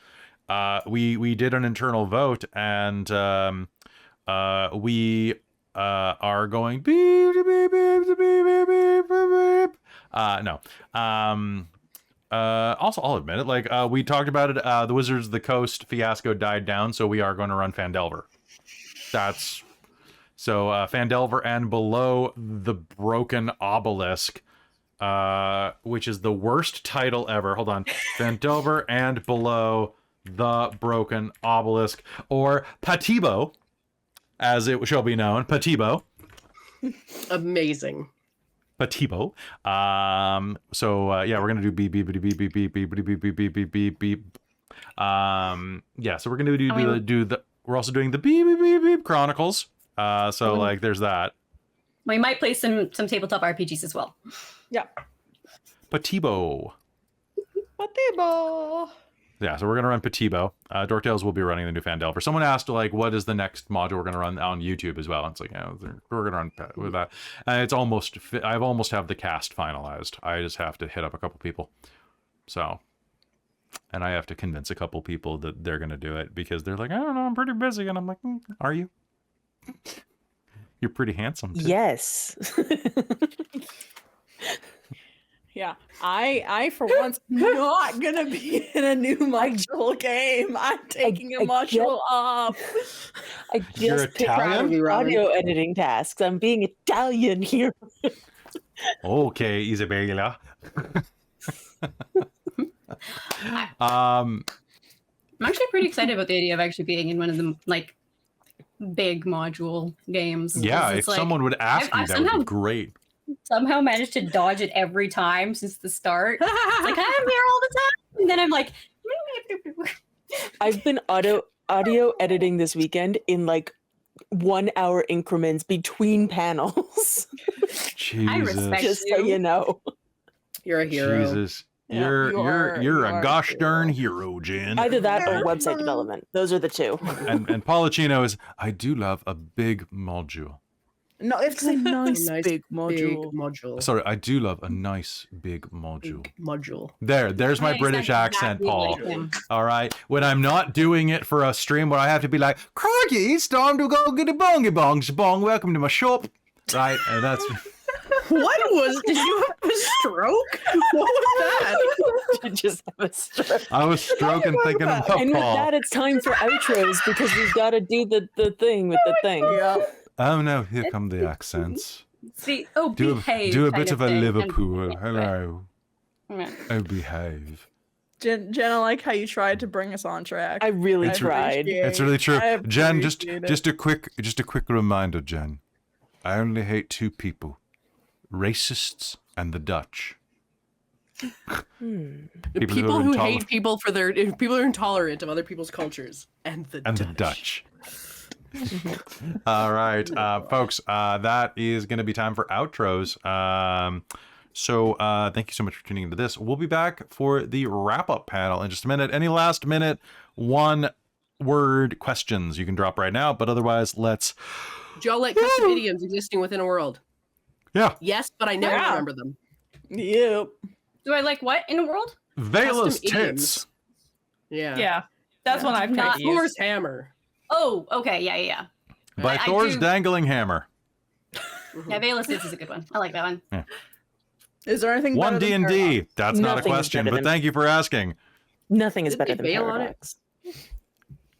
We did an internal vote, and we are going beep beep beep beep beep beep beep. No. Also, I'll admit it. Like we talked about it. The Wizards of the Coast fiasco died down, so we are going to run Fandelver. That's so Fandelver and Below the Broken Obelisk, which is the worst title ever. Hold on, Fandelver and Below the Broken Obelisk, or Patibo, as it shall be known, Patibo. Amazing. Patibo. So yeah, we're gonna do beep beep beep beep beep beep beep beep beep beep beep beep beep. Yeah, so we're gonna do the. We're also doing the beep beep beep beep Chronicles. So like, there's that. We might play some tabletop RPGs as well. Yeah. Patibo. Patibo. Yeah, so we're gonna run Patibo. Dork Tales will be running the new Fandelver. Someone asked like, what is the next module we're gonna run on YouTube as well? And it's like, we're gonna run with that. And it's almost. I've almost have the cast finalized. I just have to hit up a couple people. So. And I have to convince a couple people that they're gonna do it because they're like, I don't know, I'm pretty busy, and I'm like, are you? You're pretty handsome too. Yes. Yeah, I for once not gonna be in a new module game. I'm taking a I module off. I You're just picked Italian? audio editing tasks. I'm being Italian here. Okay, Isabella. I'm actually pretty excited about the idea of actually being in one of the like big module games. Yeah, because if it's like, someone would ask I've me, that would somehow- be great. somehow managed to dodge it every time since the start. It's like I'm here all the time, and then I'm like, I've been audio editing this weekend in like 1 hour increments between panels. Jesus. I respect Just so you know. You're a hero. Jesus. Yeah, You're you a are gosh a darn hero. hero, Jen. Either that or website development. Those are the two. And Policino is, I do love a big module. No, it's a nice, Nice big Big module. module. Sorry, I do love a nice big module. Big module. There's my I British sound accent, exactly Paul. like him. All right, when I'm not doing it for a stream where I have to be like, crikey, it's time to go get a bongy bongs bong. Welcome to my shop. Right, and that's What was? Did you have a stroke? What was that? You just have a stroke. I was stroking thinking about And with Paul. that, it's time for outros because we've got to do the thing with the thing. Yeah. Oh no, here come the accents. See, behave. Do a kind bit of a thing, and- Liverpool. Hello. Yeah. Oh, behave. Jen, I like how you tried to bring us on track. I really I tried. appreciate- It's really true. I Jen, appreciate it. just a quick reminder, Jen. I only hate two people. Racists and the Dutch. People who hate people for their people who are intolerant of other people's cultures and the Dutch. All right, folks, that is going to be time for outros. So thank you so much for tuning into this. We'll be back for the wrap-up panel in just a minute. Any last-minute one-word questions you can drop right now, but otherwise, let's... Do y'all like custom idioms existing within a world? Yeah. Yes, but I never Yeah. remember them. Yep. Do I like what in the world? Veil's Custom tits. idioms. Yeah. Yeah, that's one I've Not tried to use. Thor's hammer. Oh, okay, yeah. By I Thor's do- dangling hammer. Yeah, Veil's is a good one. I like that one. Is there anything One better than D&D. That's not a Nothing is question, better but than- thank you for asking. Nothing is Did better they than bail on it? Paradox.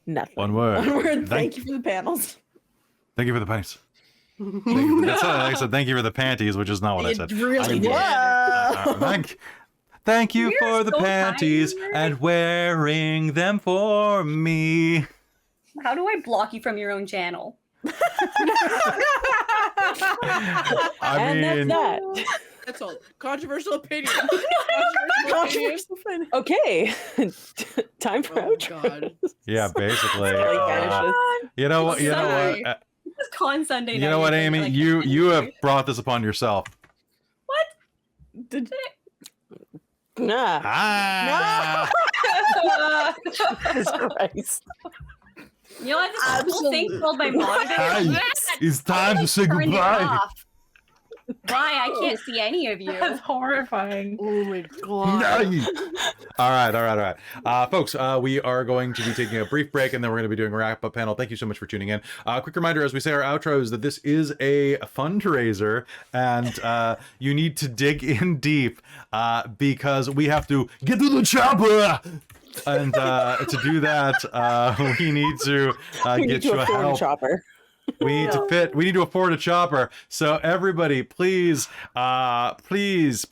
Nothing. One word. One word. Thank, Thank you for the panels. thank you for the panties. That's not like I said. Thank you for the panties, which is not what I It said. really I did. Thank you You're for the so panties kind. and wearing them for me. How do I block you from your own channel? I And mean, that's that. That's all. Controversial opinion. Controversial opinion. Okay. Time for Oh outro. God. yeah, basically. Kelly vanishes. You know what? You know Sorry. what? It's Con Sunday You night. know what, and Amy? like, You have brought this upon yourself. Did Nah. Ah. Jesus Christ. You know, I have this cool thing called my monitor. Hey, it's time to say Turned it goodbye. off. Why? I can't see any of you. That's horrifying. Oh my God. No. All right. Folks, we are going to be taking a brief break, and then we're going to be doing a wrap-up panel. Thank you so much for tuning in. Quick reminder, as we say our outros, that this is a fundraiser, and you need to dig in deep because we have to get to the chopper. And to do that, we need to We need get to you a afford a help. chopper. We need to fit. We need to afford a chopper. So everybody, please, please,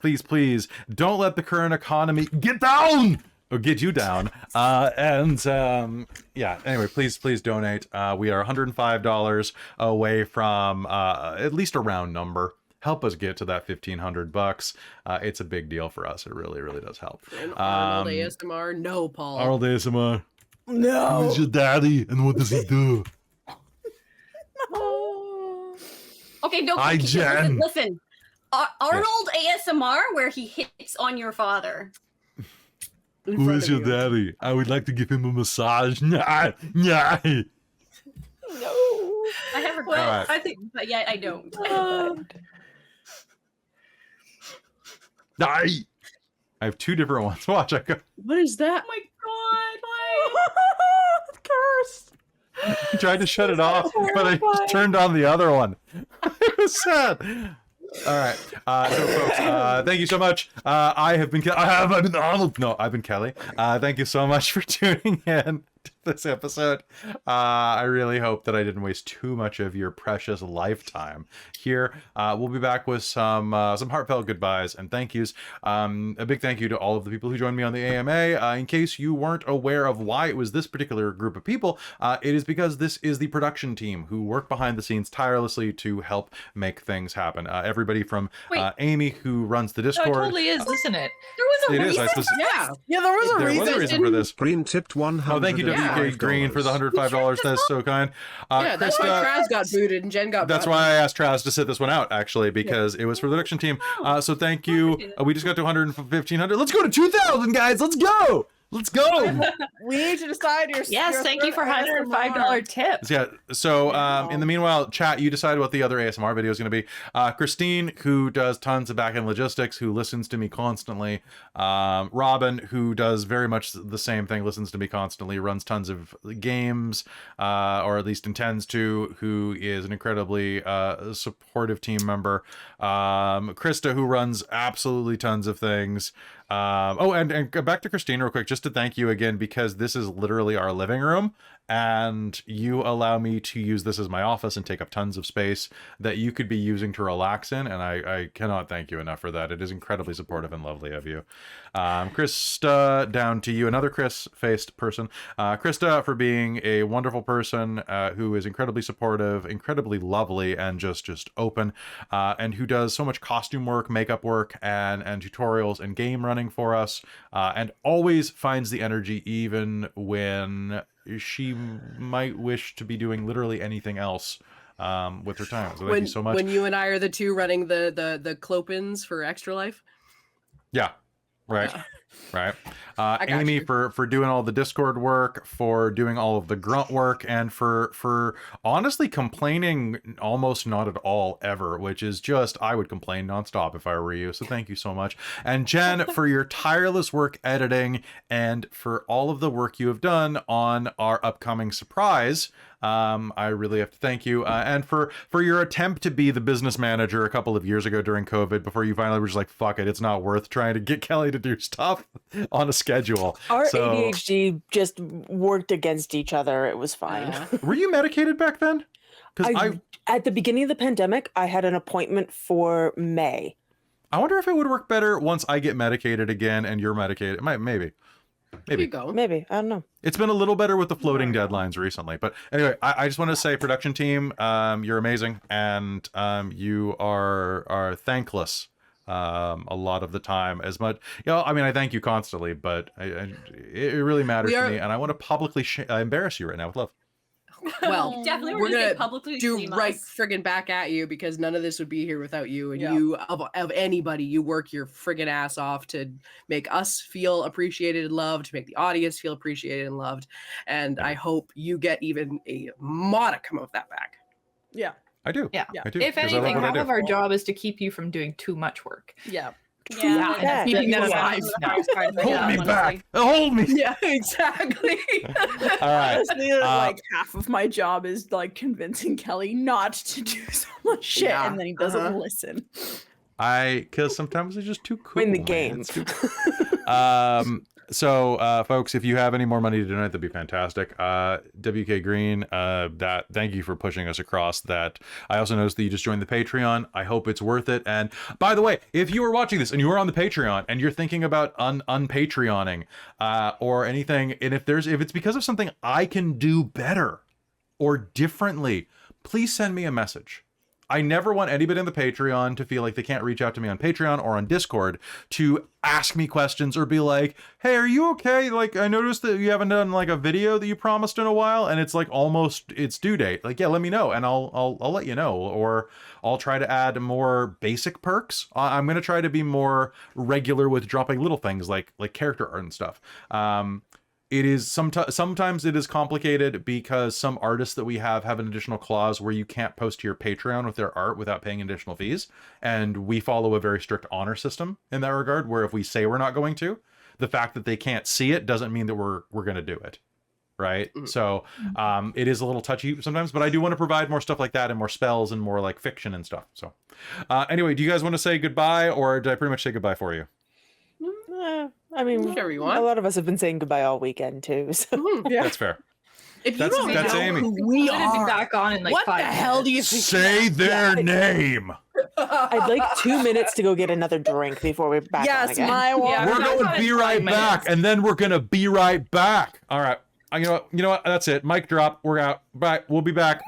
don't let the current economy get down or get you down. Yeah. Anyway, please donate. We are $105 away from at least a round number. Help us get to that $1,500. It's a big deal for us. It really does help. And Arnold ASMR, no, Paul. Arnold ASMR. no. Who's your daddy and what does he do? Okay, no. Hi, okay, Jen. Listen. Arnold ASMR, where he hits on your father. Who is your daddy? I would like to give him a massage. Nah. No. I have regrets, All right. I think but yet I don't. I have two different ones. Watch, I go. What is that? Oh my god, why? Cursed. I tried to shut it off, but I terrifying. turned on the other one. It was sad. All right, so folks, thank you so much. I've been Arnold. No, I've been Kelly. Thank you so much for tuning in to this episode. I really hope that I didn't waste too much of your precious lifetime here. We'll be back with some heartfelt goodbyes and thank yous. A big thank you to all of the people who joined me on the AMA. In case you weren't aware of why it was this particular group of people, it is because this is the production team who work behind the scenes tirelessly to help make things happen. Everybody from Wait. Amy, who runs the No, Discord. it totally is, isn't it? There was a It is. reason. I suppose Yeah. Yeah, there was a there reason. was a reason for this. Green tipped 100. Oh, thank you, WK Green, for the $105. That's so kind. Yeah, that's why Krista, Kraz got booted and Jen got that's booted. why I asked Traz to sit this one out, actually, because it was for the production team. So thank you. We just got to 100, Let's go to 2,000, guys. Let's go. Let's go. We need to decide your. Yes, your thank you for ASMR. $105 tip. Yeah. So in the meanwhile, chat, you decide what the other ASMR video is going to be. Christine, who does tons of back-end logistics, who listens to me constantly. Robin, who does very much the same thing, listens to me constantly, runs tons of games, or at least intends to, who is an incredibly supportive team member. Krista, who runs absolutely tons of things. And back to Christine real quick, just to thank you again, because this is literally our living room and you allow me to use this as my office and take up tons of space that you could be using to relax in, and I cannot thank you enough for that. It is incredibly supportive and lovely of you. Krista, down to you, another Chris-faced person. Krista, for being a wonderful person who is incredibly supportive, incredibly lovely, and just open, and who does so much costume work, makeup work, and tutorials and game running for us, and always finds the energy even when she might wish to be doing literally anything else with her time. So thank you so much. When you and I are the two running the Clopins for Extra Life. Yeah. Right. Right. I got Amy, you. for doing all the Discord work, for doing all of the grunt work, and for honestly complaining almost not at all ever, which is just, I would complain nonstop if I were you. So thank you so much. And Jen, for your tireless work editing and for all of the work you have done on our upcoming surprise. I really have to thank you. And for your attempt to be the business manager a couple of years ago during COVID, before you finally were just like, fuck it, it's not worth trying to get Kelly to do stuff. on a schedule. Our So- ADHD just worked against each other. It was fine. Were you medicated back then? Because At the beginning of the pandemic, I had an appointment for May. I wonder if it would work better once I get medicated again and you're medicated. Maybe. There you go. Maybe. I don't know. It's been a little better with the floating deadlines recently. But anyway, I just want to say, production team, you're amazing. And you are thankless a lot of the time. As much, I mean, I thank you constantly, but it really matters to me. And I want to publicly embarrass you right now with love. Well, Definitely we're gonna gonna publicly do shame right us. friggin' back at you because none of this would be here without you. And Yeah. you, of anybody, you work your friggin' ass off to make us feel appreciated and loved, to make the audience feel appreciated and loved. And I hope you get even a modicum of that back. Yeah. I do. Yeah. I do. If 'cause I love anything, what I half do. of our job is to keep you from doing too much work. Yeah. Yeah, and Yeah. keeping that Yeah. alive. Hold me back. Hold me. Yeah, exactly. All right. Honestly, like half of my job is like convincing Kelly not to do so much shit, Yeah, and then he doesn't uh-huh. listen. Because sometimes it's just too cool. In the man. game. It's too cool. So, folks, if you have any more money to donate, that'd be fantastic. WK Green, thank you for pushing us across that. I also noticed that you just joined the Patreon. I hope it's worth it. And by the way, if you are watching this and you are on the Patreon and you're thinking about unpatreoning or anything, and if it's because of something I can do better or differently, please send me a message. I never want anybody on the Patreon to feel like they can't reach out to me on Patreon or on Discord to ask me questions or be like, hey, are you okay? Like, I noticed that you haven't done like a video that you promised in a while and it's like almost its due date. Like, yeah, let me know and I'll let you know, or I'll try to add more basic perks. I'm going to try to be more regular with dropping little things like character art and stuff. It is sometimes it is complicated because some artists that we have an additional clause where you can't post to your Patreon with their art without paying additional fees. And we follow a very strict honor system in that regard, where if we say we're not going to, the fact that they can't see it doesn't mean that we're going to do it. Right. So it is a little touchy sometimes, but I do want to provide more stuff like that and more spells and more like fiction and stuff. So anyway, do you guys want to say goodbye, or did I pretty much say goodbye for you? I mean, Whichever you a want. lot of us have been saying goodbye all weekend too. So Yeah. That's fair. If you That's- don't that's know Amy. who we We're gonna be are, back on in like what the 5 hell do you minutes. think? Say their name. I'd like 2 minutes to go get another drink before we're back on Yes, again. my one. Yeah, We're back going on to in be 5 right minutes. back, and then we're going to be right back. All right. You know what? That's it. Mic drop. We're out. Bye. We'll be back.